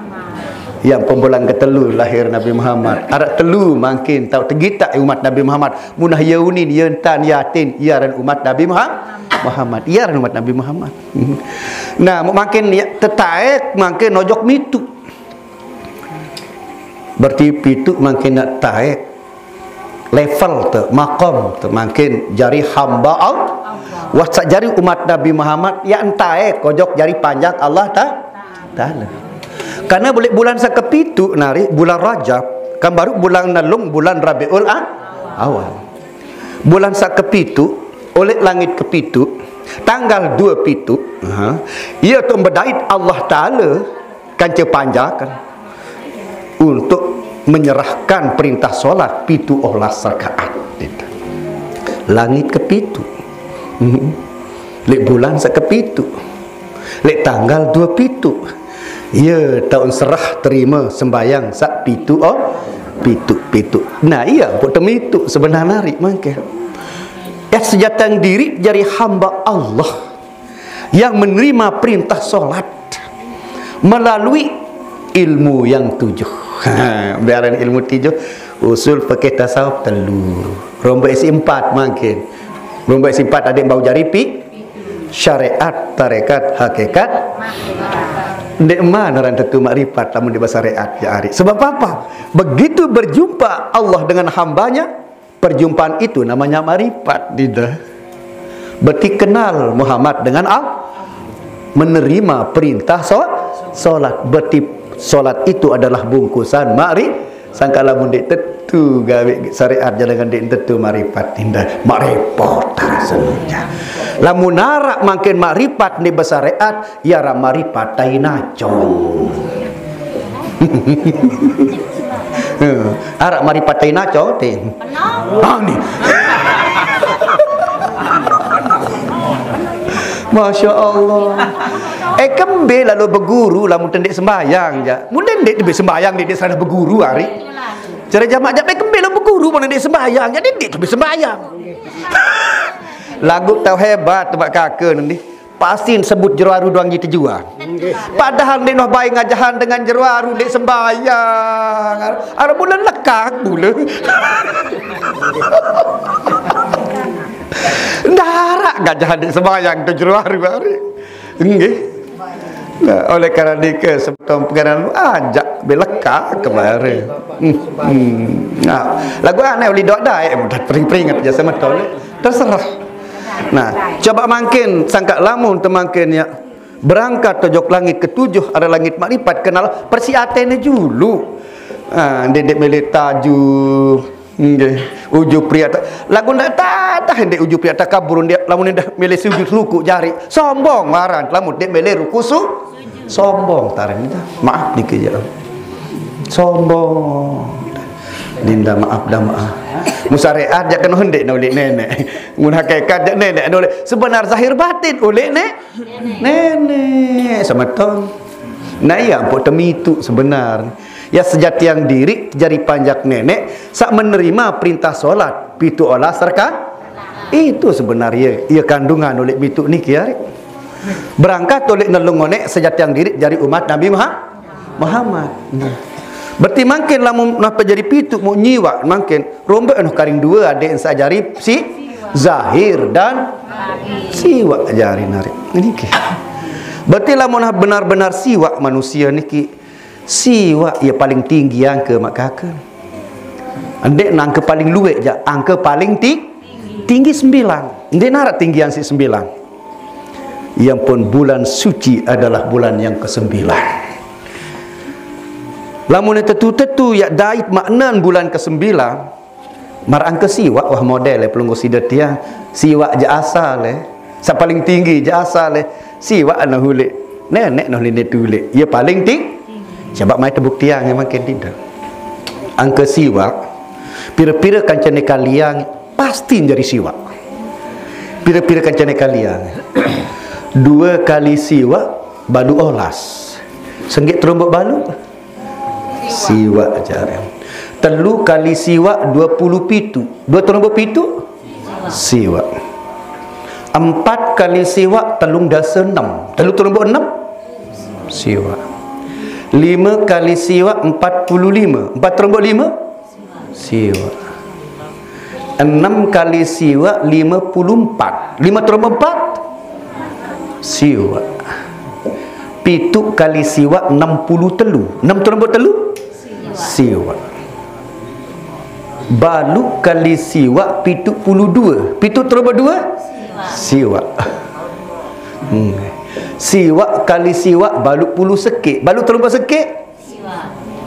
Yang pembulan ketelu lahir Nabi Muhammad. Arak telu makin tahu tegita umat Nabi Muhammad. Munah yaunin yentan yatin iaran umat Nabi Muhammad. Iaran umat Nabi Muhammad. Nah, makin tertaik makin nojok mitu. Berarti pitu makin nak taik level tu maqam tu makin jari hamba Allah. Wasa jari umat Nabi Muhammad ya entaik kojok jari panjang Allah Ta'ala. Karena boleh bulan sakepitu nari bulan Rajab kan baru bulan nalung bulan Rabiul Awal. Bulan sakepitu oleh langit kepitu tanggal 2 pitu ia tu berdait Allah Ta'ala kan cepanjakan untuk menyerahkan perintah solat pitu olas rakaat langit kepitu lek bulan sakepitu lek tanggal 2 pitu ia tahun serah terima sembayang sak pitu pitu nah iya buat temitu sebenarnya hari mangke ya sejatang diri jadi hamba Allah yang menerima perintah solat melalui ilmu yang 7. Biaran ilmu 7 usul pakai tasawuf telu rombak isi 4 makin rombak isi 4 adik bau jari syariat tarekat hakikat ndek mana ran tentu makrifat lamun di bahasa syariat ya ari sebab apa begitu berjumpa Allah dengan hambanya perjumpaan itu namanya makrifat tidak berarti kenal Muhammad dengan Allah menerima perintah solat berarti solat itu adalah bungkusan sangka lamun dek tentu gawe syariat jangan dek tentu makrifat tidak makrifat rasanya lamun narak makin makrifat di bahasa syariat ya ra makrifat tai nacong arak makrifat tai nacong teh ni Masya Allah. Kembe lalu berguru lamun tendek sembayang ja. Mun dek lebih sembayang dek sana berguru hari. Cara jamak jak kembe lalu berguru mun dek sembayang jadi dek lebih sembayang. Lagu tahu hebat tebak kakek nanti. Pasti sebut jeruaru doang gitu jua. Padahal dek noh baik ngajahan dengan jeruaru dek sembayang. Ara bulan lekak bulan. Darak gajahan dek sembayang tu jeruaru hari. Nggih. Nah, oleh kerana dia sebetulnya pengenalan ajak belaka kemarin. Nah, lagu aneh oleh doa daik mudah peringat je sama tol. Terserah. Nah, coba makin sangka lamun temangkin ya berangkat tojok langit ke-7 ada langit makrifat kenal persiatene dulu. Dedek mele taju nggih ujub pria lagu ndak tatah ndek ujub pria takabur dia lamun dah mele sujud ruku jari sombong maran lamun dek mele ruku sombong taran itu maaf dikit ya sombong dinda maaf dah maaf Musyariat jak kena hendek oleh nenek. Mun hakikat jak nenek oleh sebenar zahir batin oleh nenek sama ton. Nah ya ampun temitu sebenar. Ya sejati yang diri jari panjak nenek sak menerima perintah solat pitu olah serka itu sebenarnya ia kandungan oleh pitu niki ya. Berangkat oleh nelungonek sejati yang diri jari umat Nabi Muhammad. Berarti makin lamun napa jadi pitu mau nyiwa makin rombak noh karing dua ada yang sajari si zahir dan siwa jari narik niki. Berarti lamun benar-benar siwa manusia niki siwa ia paling tinggi yang ke makakan. Andek angka paling luwek je angka paling tinggi 9. Ndek narak tinggi yang si 9. Yang pun bulan suci adalah bulan yang ke-9. Lamun tetu-tetu ya dait maknan bulan ke-9 mar angka siwa wah model pelunggu sidat dia siwa je asal sa paling tinggi je asal siwa ana hulek nenek noh lene tulek ia paling tinggi sebab mai terbuktian yang makin tidak angka siwa pira-pira kancane kalian pasti jadi siwa pira-pira kancane kalian 2 kali siwa balu olas senggit terombok balu siwa aja 3 kali siwa 20 pitu 2 terombok pitu siwa 4 kali siwa 3 dasa 6 3 terombok 6 siwa 5 kali siwa 45 4 terombok 5 siwa 6 kali siwa 54 5 terombok 4 siwa 7 kali siwa 60 telu 6 terombok telu siwa balu kali siwa 72 7 terombok 2 siwa siwa kali siwa balu puluh sekik balu terombok sekik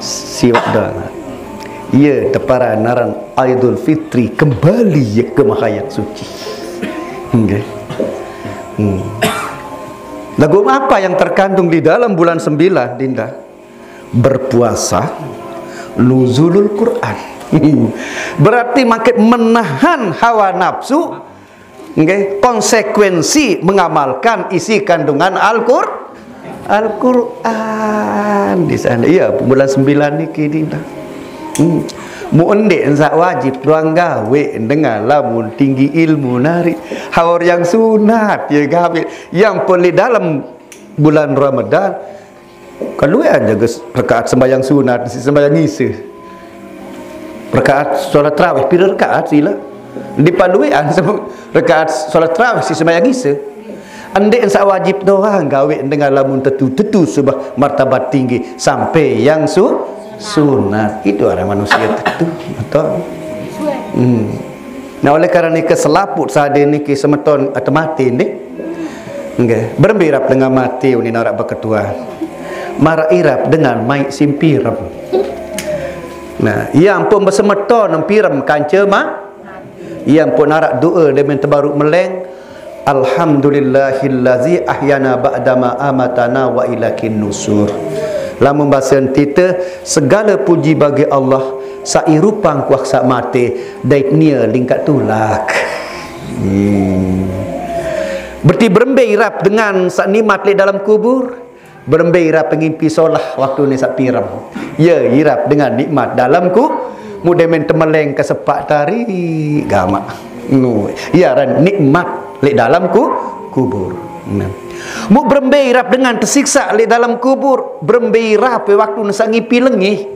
siwa dah ya tepara naran Aidul Fitri kembali ya ke mahayat suci. Lagu apa yang terkandung di dalam bulan 9 Dinda? Berpuasa, nuzulul Quran. Berarti makin menahan hawa nafsu, konsekuensi mengamalkan isi kandungan Al-Quran di sana. Iya, bulan 9 niki Dinda. Mu'endek ensak wajib ruang gawe dengan lamun tinggi ilmu nari hawar yang sunat ya gawe yang boleh dalam bulan Ramadan kalau aja rakaat sembahyang sunat sembahyang ngisi rakaat solat tarawih pira rakaat sila dipaluan rakaat solat tarawih si sembahyang ngisi andek ensak wajib doang gawe dengan lamun tetu sebab martabat tinggi sampai yang sunat itu orang manusia itu betul. Nah oleh kerana keselaput saat ini semeton atau mati ni berembirap dengan mati ini narak berketua marah irap dengan mai simpiram. Nah yang pun bersemeton empiram kanca mah yang pun narak doa dengan terbaru meleng alhamdulillahillazi ahyana ba'dama amatana wa ilakin nusur. Lamun bahasa kita segala puji bagi Allah sairupang kuasa mati daitnya lingkat tulak. Berarti berembeirap dengan sak nikmat di dalam kubur, berembeirap pengimpi solah waktu ni sak piram. Ya irap dengan nikmat dalam mudah men temeleng ke sepak tari gama. Ya ran nikmat di dalam kubur. Mu berembirap dengan tersiksa di dalam kubur, berembirap waktu nasa ngipi lengih,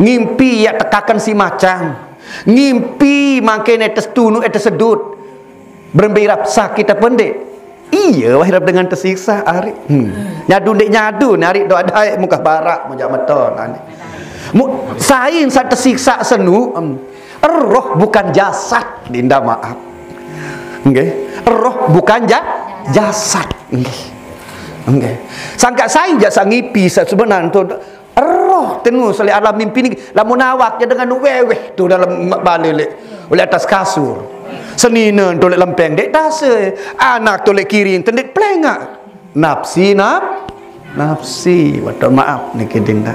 ngimpi ya tekakan si macam, ngimpi makin etes tunu etes sedut, berembirap sakit apa pendek. Iya wahirap dengan tersiksa hari. Nyadu dek nyadu nari doa daik muka barak mujak meton. Mu sain saat tersiksa senu, roh bukan jasad Dinda maaf. Roh bukan jasad. Sangka saya jasa ngipi sebenarnya tu roh tenu seli alam mimpi ni lamun awak je dengan weweh tu dalam balik oleh atas kasur senina tu lek lempeng dek tase anak tu lek kiri tendek plengak nafsi betul maaf ni Dinda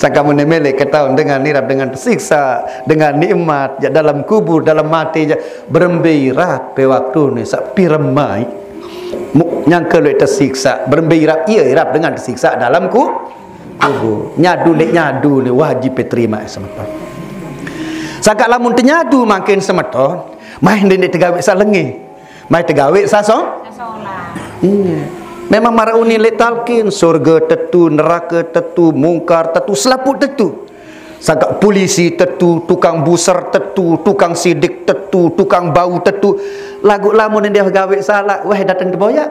Sangka menemelek ketahuan dengan nirab, dengan tersiksa, dengan nikmat ya, dalam kubur, dalam mati ya, berembira pe waktu ni sak piremai nyangka le tersiksa, berembira iya irap dengan tersiksa dalam kubur. Nyadu ni wajib terima semeton. Sangka lamun ternyadu makin semeton, main dendek tegawe salengi, main tegawe sasong. Memang marauni le talkin surga tetu, neraka tetu, mungkar tetu, selaput tetu. Sangka polisi tetu, tukang buser tetu, tukang sidik tetu, tukang bau tetu. Lagu lamun dia gawe salah, wah datang terboyak.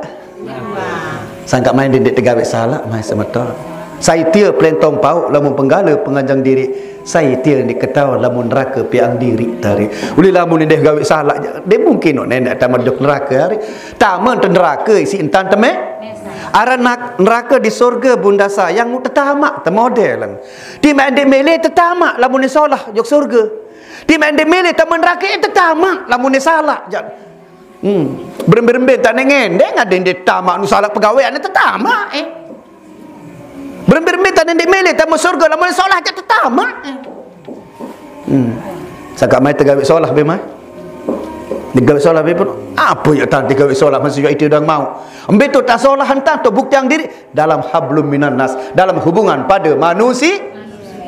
Sangka main dendek tegawe salah, main semeton. Saya tia pelentong pau lamun penggala penganjang diri. Saya tia ni ketawa lamun neraka piang diri tari. Uli lamun dia gawe salah, dia mungkin no nenek tamat dok neraka hari. Taman tu neraka isi intan teme. Aran neraka di surga bunda sayang tetamak temodel. Di main de mele tetamak lamun ni solah jok surga. Di main de mele taman neraka tetamak lamun ni salah. Berembe-rembe tak nengendeng ada dia tamak nu salah pegawaian tetamak Berembe-rembe tak nengendeng mele taman surga lamun ni solah jak tetamak Sakak mai tegawe solah be mai. Digawe solah be pun apa ya tan digawe solah masih itu dah mau. Ambe tu tak solah hantar tu bukti yang diri dalam hablum minan nas, dalam hubungan pada manusia.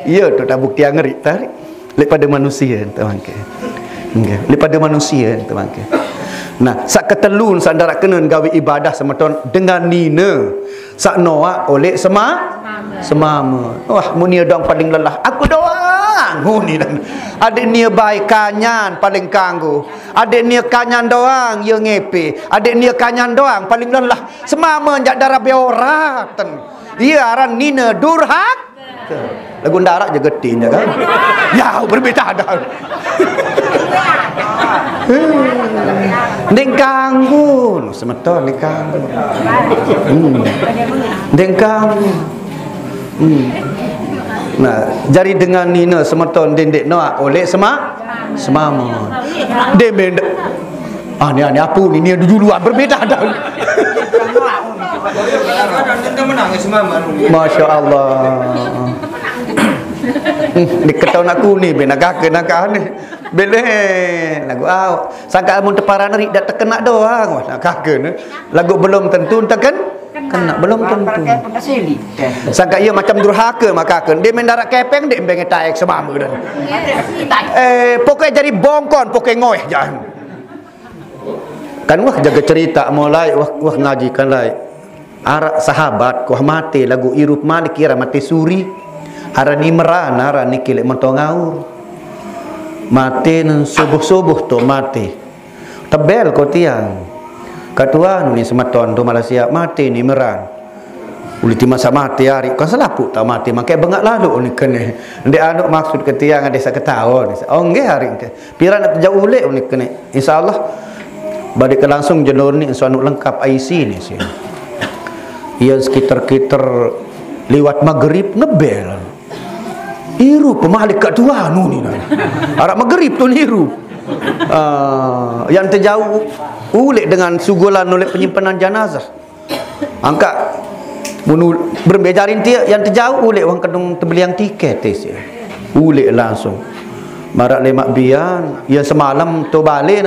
Ya tu tak bukti yang ngeri tarik. Lek pada manusia tu bangke. Nggih, lek pada manusia tu bangke. Nah, sak ketelun sandara kena gawe ibadah semeton dengan nina. Sak noa oleh semama. Wah, mun dia dong paling lelah. Aku doang. Nguni dan. Ada nia baik kanyan paling kanggu. Ada nia kanyan doang ye ngepe. Ada nia kanyan doang paling lelah. Semama jak darah beoratan. Ia aran nina durhak. Lagu darak je getin je kan. Ya, berbeza dah. Deng kanggu semeton deng kanggu. Deng kanggu. Nah, jari dengan nina semeton dendek noa oleh semama. Demen. Ni apa ni duluan berbeza dah. Masya Allah. Ni ketahuan aku ni benagak ni. Belen lagu sangka mun teparan ri dak terkena doang wah nak ni. Lagu belum tentu kena belum tentu. Sangka ia macam durhaka makakeun. Dia mendarat kepeng dia embeng taek semama dah. Pokok jadi bongkon pokok ngoeh jangan. Kan wah jaga cerita mulai wah ngajikan lai. Arak sahabat kuah mati lagu irup malik kira mati suri. Arani meran arani kilek mentongau. Mati nan subuh-subuh tu mati. Tebel ko tiang. Katuan ni semeton tu Malaysia mati ni meran. Uli ti masa mati hari kan selaput tak mati makai bengak lalu ni kene. Ndek anuk maksud ke tiang ada sak tahun. Oh nggih hari ke. Pira nak jauh ulek ni kene. Insyaallah balik ke langsung jenur ni insya Allah lengkap IC ni sih. Ia sekitar-kitar liwat maghrib nebel. Iru pemalik kat tua ni Arab maghrib tu niru. Yang terjauh ulik dengan sugulan oleh penyimpanan jenazah. Angkat berbejarin dia yang terjauh ulik wang kedung terbeli yang tiket ya. Ulik langsung. Marak lemak bian yang semalam tu balik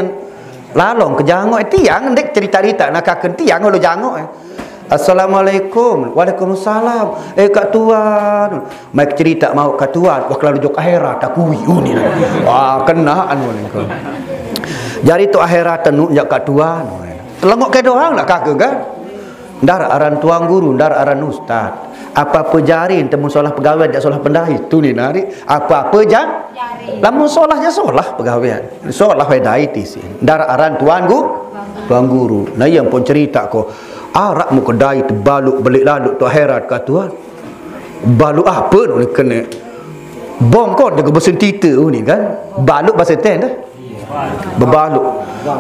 lalong ke jangok tiang ndek cerita-cerita nak kaken tiang lo jangok Assalamualaikum. Waalaikumsalam. Kak tuan. Mai cerita mau kak tuan. Wah kalau jok akhirat aku ni. Wah kena anu ni. Jadi tu akhirat tenu jak kak tuan. Telengok ke doang nak kakek kan. Ndar aran tuang guru, ndar aran ustaz. Apa-apa jari temu solah pegawai jak solah pendai. Tu ni nari. Apa-apa jari. Lamun solah je solah pegawai. Solah wedai ti si. Ndar aran tuan guru. Nah yang pun cerita ko. Arak mu kedai terbaluk balik lalu tu akhirat kat tuan. Baluk apa ni kena. Bom kau jaga besen tita ni kan. Baluk bahasa ten dah. Berbaluk.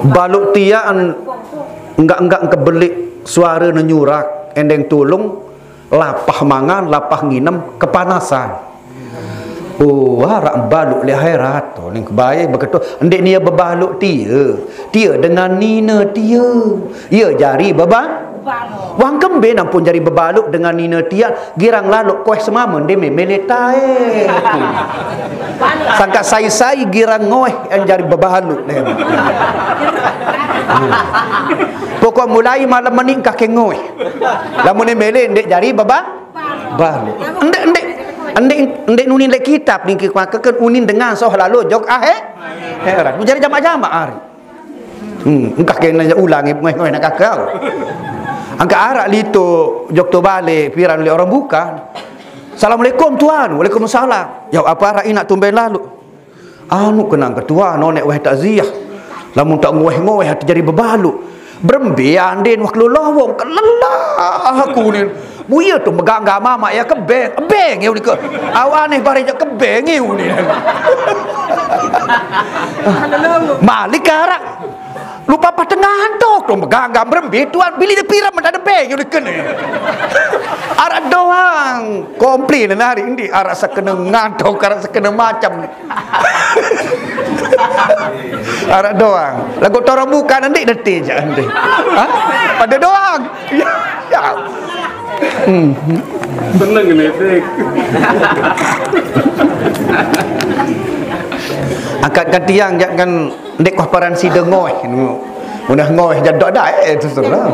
Baluk tian enggak kebelik suara nyurak endeng tolong lapah mangan, lapah nginem kepanasan. Oh, arak baluk le akhirat tu ni kebaik begitu. Endek ni berbaluk tia dengan nina tia. Ya jari Wang kembe nampun jari bebaluk dengan nina tiang girang laluk kueh semamun dia meletae. Sangka sai-sai girang ngoeh yang jari bebaluk dia. Pokok mulai malam meningkah ke ngoeh. Lamun mele ndek jari bebaluk. Ndek nunin lek kitab ni ke unin dengan soh lalu jok heran. Jari jamak-jamak hari. Engkah kena ulang ngoeh nak kakau. Angka arak lito jok to balik piran oleh orang bukan. Assalamualaikum tuan. Waalaikumsalam. Ya apa arak nak tumben lalu? Anu kenang ketua nonek weh takziah. Lamun tak ngoeh-ngoeh hati jadi bebaluk. Berembian din waktu lawong kelelah aku ni. Buya tu megang mama ya kebeng ya ni ke. Awane bare jak kebeng ya ni. Malik arak. Lupa patengah hantok dong megang berembi tuan bili de piram ada beng yo dikene. Arak doang komplain hari ini arak sakena ngantok arak sakena macam ni. Arak doang. Lagu toro bukan nanti deti je nanti. Ha? Pada doang. Ya. Seneng ni tek. Angkat tiang jangan ndek paparan si dengoy. Munah ngoy jadok dah terserah.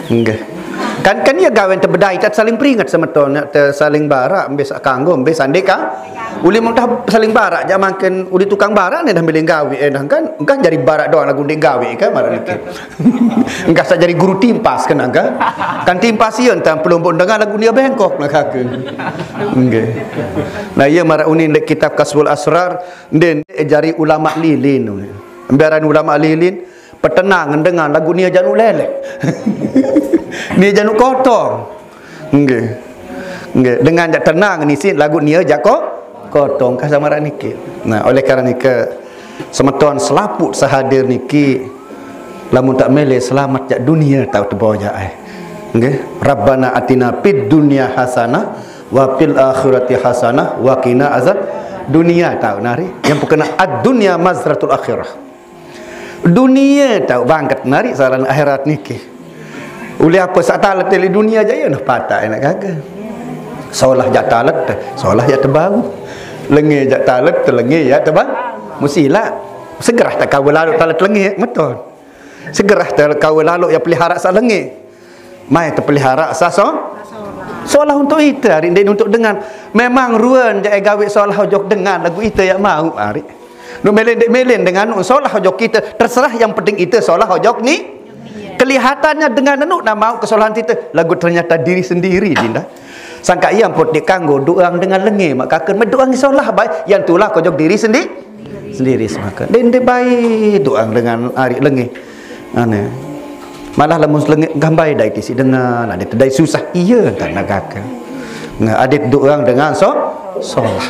Nggih. Kan ia gawen terbedai kat saling peringat semeton saling barak ambes kanggo ambes andeka. Uli muntah saling barak jak makan uli tukang barak ni dah milih gawe dah kan jadi barak doang lagu ndek gawe kan marah dikit. Engkau sak jadi guru timpas kan angka. Kan timpas ieun tam pelumpun dengan lagu dia bengkok nak kakeun. Nggih. Nah ia marah unin dek kitab Kasbul Asrar den jari ulama lilin. Ambaran ulama lilin petenang dengan lagu ni janu leleh. Ni janu kotong. Nggih. Nggih, dengan jak tenang ni sin lagu ni jak kotong ka samaran niki. Nah, oleh kerana ke semeton selaput sahadir niki lamun tak mele selamat jak dunia tau tebo jak nggih. Rabbana atina fid dunya hasanah wa fil akhirati hasanah wa qina azab dunia tau nari yang berkena ad-dunya mazratul akhirah. Dunia tahu bangkat nari saran akhirat niki. Uli apa sak talat di dunia jaya noh patah nak kagak. Seolah jak talat, seolah jak tebau. Lengi jak talat, lengi jak tebau. Musilah segerah tak kau lalu talat lengi betul. Segerah tak kau lalu yang pelihara sak lengi. Mai terpelihara sak seolah untuk itu hari ini untuk dengan memang ruan jak gawe seolah hojok dengan lagu itu yang mau hari. Nu melen dengan seolah hojok kita terserah yang penting itu seolah hojok ni kelihatannya dengan anu nak mau kesalahan kita lagu ternyata diri sendiri dinda sangka yang pot dikanggo doang dengan lengi maka akan mendoang seolah baik yang tulah hojok diri sendiri semaka den de baik doang dengan ari lengi ane malah lamun lengi gambai dai tisi dengan ada tedai susah iya tak nak kakak nah adik doang dengan solah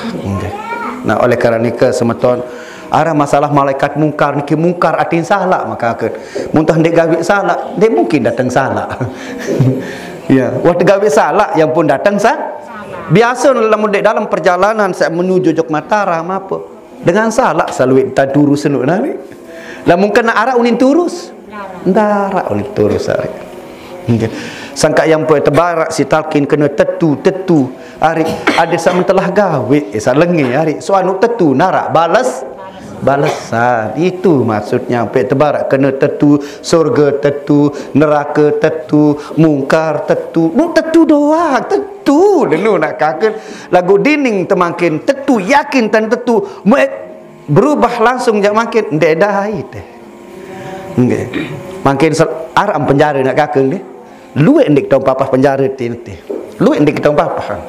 nah oleh kerana ke semeton arah masalah malaikat mungkar niki mungkar atin salah maka akan muntah ndek gawe salah ndek mungkin datang salah. Ya, waktu gawe salah yang pun datang biasa lamun ndek dalam perjalanan saya menuju Jog Mataram apa dengan salah selalu tak turus senuk nari. Lamun kena arah unin turus. Ndara unin turus hari. Okay. Sangka yang poe tebarak si talkin kena tetu hari ada sama telah gawe salengi hari so anu tetu nara balasan itu maksudnya sampai tebarak kena tetu surga tetu neraka tetu mungkar tetu nu tetu doang tetu denu nak kaken lagu dinding temakin tetu yakin dan tetu berubah langsung jak makin ndek dai teh nggih makin aram penjara nak kaken deh luwe ndik tong papah penjara teh luwe ndik tong papah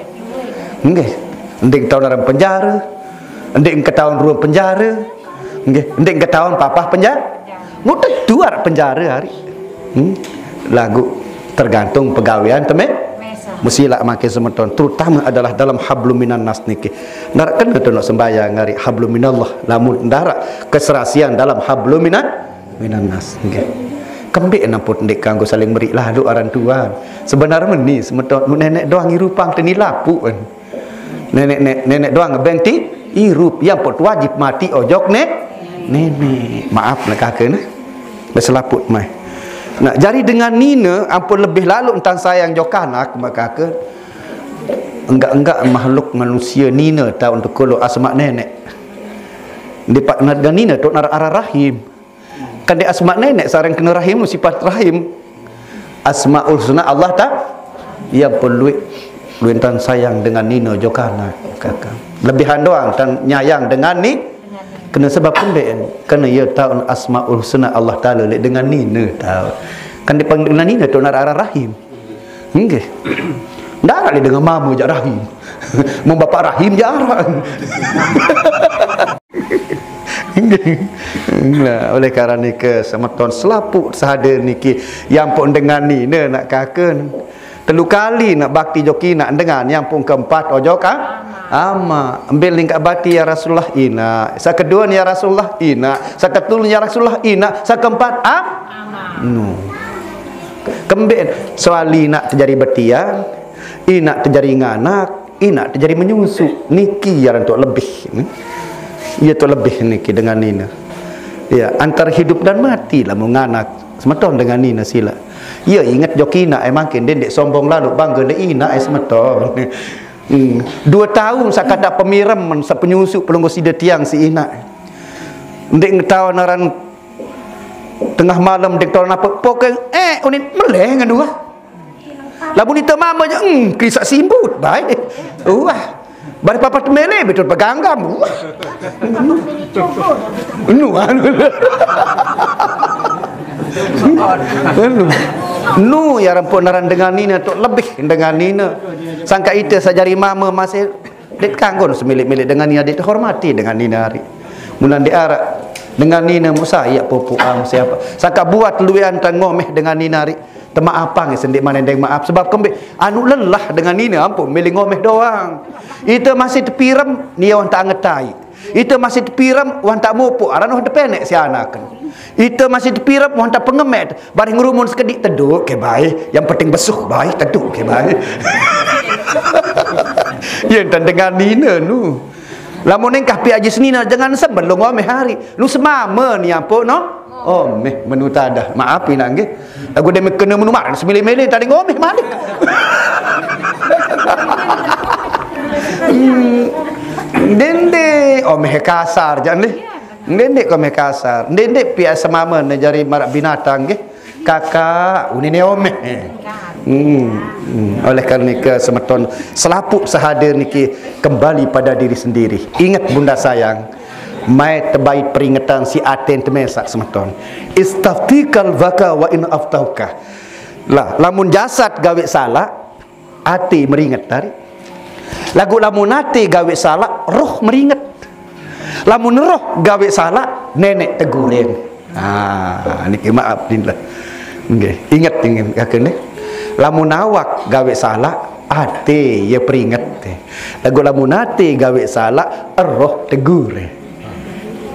nggih ndik tong dalam penjara ndik ketahun ruang penjara nggih ndek ketahun papah penjara nu tetu arep penjara hari lagu tergantung pegawaian teme mestilah makin semeton terutama adalah dalam hablum minan nas niki ndarak kena tu nak sembahyang hari hablum minallah lamun ndarak keserasian dalam hablum minan nas nggih kembik namput ndek kanggo saling beri lalu aran tuan sebenarnya ni semeton nenek doang irupang teni lapu kan nenek doang ngebeng ti irup yang pot wajib mati ojok nenek maaf nak kakek nah berselaput mai Nak jari dengan nina ampun lebih lalu tentang sayang jokanak maka ke enggak makhluk manusia nina tahu untuk kolo asma nenek. Di pak dengan nina tu arah rahim. Kan di asma nenek sareng kena rahim sifat rahim. Asmaul husna Allah tak ia perlu luintan sayang dengan nina jokanak kakak. Lebihan doang dan nyayang dengan ni kena sebab pendek kena ia tahu asmaul husna Allah Taala dengan nina tahu. Kan dipanggil dengan nina tu arah rahim. Nggih. Ndak ada dengan mama je rahim. Mun bapa rahim jarang. Nah, oleh kerana ke semeton selaput sahaja niki yang pun dengan ni nak kaken. Telu kali nak bakti joki nak dengan yang pun keempat ojo ka ama ambil lingkap bati ya Rasulullah ina. Sa kedua ni ya Rasulullah ina. Sa ketul ya Rasulullah ina. Sa keempat no. Kembali soali nak terjadi betia, ina terjadi nganak, ina terjadi menyusu. Niki yang untuk lebih. Ia tu lebih niki dengan nina. Ya, antara hidup dan mati lah menganak. Semeton dengan nina sila. Ya ingat jokina makin dendek sombong lalu bangga le ina semeton. 2 tahun sakada pemiram sa penyusu pelunggu sida tiang si ina. Ndek ngetawa naran tengah malam dek tahu apa pokok unit meleh ngan dua. Labu ni mama je kisah simbut baik. Wah. Bari papa temele betul peganggam. Nu ya rampun naran dengan nina tu lebih dengan nina. Sangka itu sajari mama masih dek kanggon semilik-milik dengan nina dek hormati dengan nina hari. Mulan di arak dengan nina musa ya popuang siapa. Sangka buat luian tangomeh dengan nina hari. Maafang sendik mana deng maaf sebab kembe anu lelah dengan nina ampun milih ngomeh doang. Itu masih tepiram dia orang tak ngetai. Itu masih tepiram orang tak mupu arano depenek si anak. Itu masih tepiram orang tak pengemet bari ngurumun sekedik teduk ke baik yang penting besuh baik teduk ke baik. Yang tan dengan nina nu. Lamun engkah pi aji senina jangan sebelum ngomeh hari. Lu semama ni apa no? Oh meh menu tada maaf nak nggih aku dia kena menu mak semili-mili tadi ngomeh malik. Dende oh meh kasar jangan deh. Dende kau meh kasar. Dende pia semama jari marak binatang nggih. Kakak uni ne omeh. Oleh kerana ke semeton selaput sahadir niki kembali pada diri sendiri. Ingat bunda sayang. Mai terbaik peringatan si aten temesak semeton. Istaftikal vaka wa in aftauka. Lah lamun jasad gawe salah, ati meringat tadi. Lagu lamun ati gawe salah, roh meringat. Lamun roh gawe salah, nenek teguren. Niki maaf dinlah. Nggih, ingat ingin kakek ni. Lamun awak gawe salah, ati ya peringat. Lagu lamun ati gawe salah, roh teguren.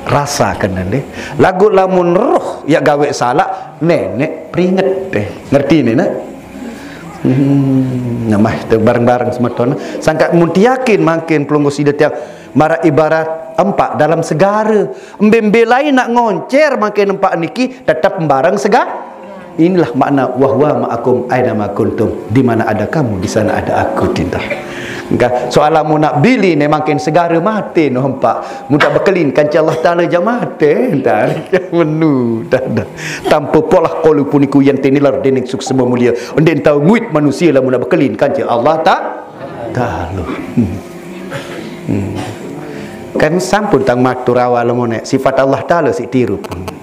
Rasakan nanti lagu lamun roh ya gawe salah nenek peringat deh ngerti ni nak namah tu bareng-bareng semeton sangka mun yakin makin pelunggu sida tiang mara ibarat empak dalam segara embembe lain nak ngoncer makin empak niki tetap bareng segara. Inilah makna wahwa ma'akum aina ma kuntum, di mana ada kamu di sana ada aku tinta. Soalan mu nak bili ni makin segara mati no hampa. Mu tak bekelin kan Allah Taala jam mati dah menu dah. Tanpa polah qalu puniku yang tenilar dening suk semua mulia. Enden tahu nguit manusia lah mu nak bekelin kan Allah Taala. Kan sampun tang matur awal mone sifat Allah Taala si tiru pun.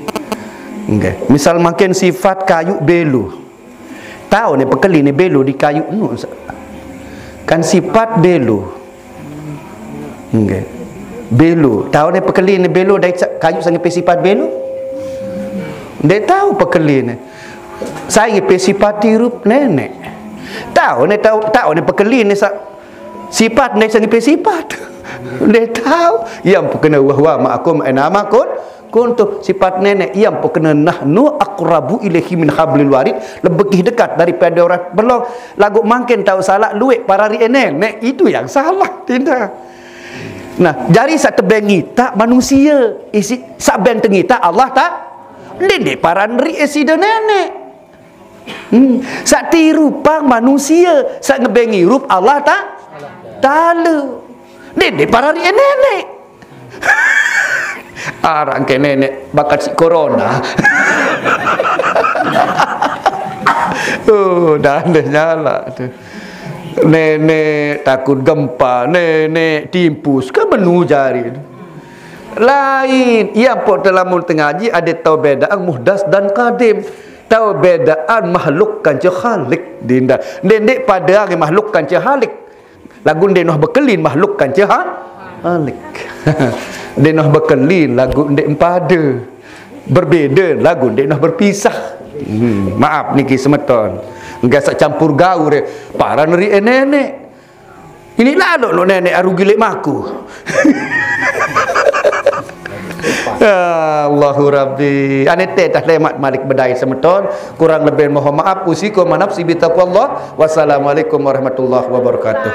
Okay. Misal makin sifat kayu belu. Tahu ni pekeli ni belu di kayu nu. Kan sifat belu. Okay. Belu. Tahu ni pekeli ni belu dari kayu sangat sifat belu. Dia tahu pekeli ni. Saya sifat tirup nenek. Tahu ni pekeli ni sifat ni sangat sifat. Dia tahu yang kena wahwa ma'akum enamakum kuntu sifat nenek yang kena nahnu aqrabu ilaihi min hablil warid lebih dekat daripada orang belum lagu makin tahu salah luik para nenek itu yang salah tidak. Nah jari satu bengita manusia isi saben tengita Allah tak dede para ri isi de nenek Sak tiru pang manusia, sak ngebengi rup Allah Ta'ala. Nenek para nenek. Arang ke nenek bakat si corona. Dah nyala tu. Nenek takut gempa, nenek timpus ke menu jari. Lain, yang pun dalam ngaji ada tahu bedaan muhdas dan qadim. Tahu bedaan makhluk kan khalik dinda. Nenek pada hari makhluk kan khalik. Lagu denah berkelin makhluk kan khalik. Denah berkelin lagu ndek pada. Berbeza lagu ndek nah berpisah. Maaf niki semeton. Gasak campur gaul dia. Para neri nenek. Inilah lo nenek aru gilik maku. Allahu Rabbi. Anete tah lemat malik bedai semeton. Kurang lebih mohon maaf. Usikum manafsi bitaqwallah. Wassalamualaikum warahmatullahi wabarakatuh.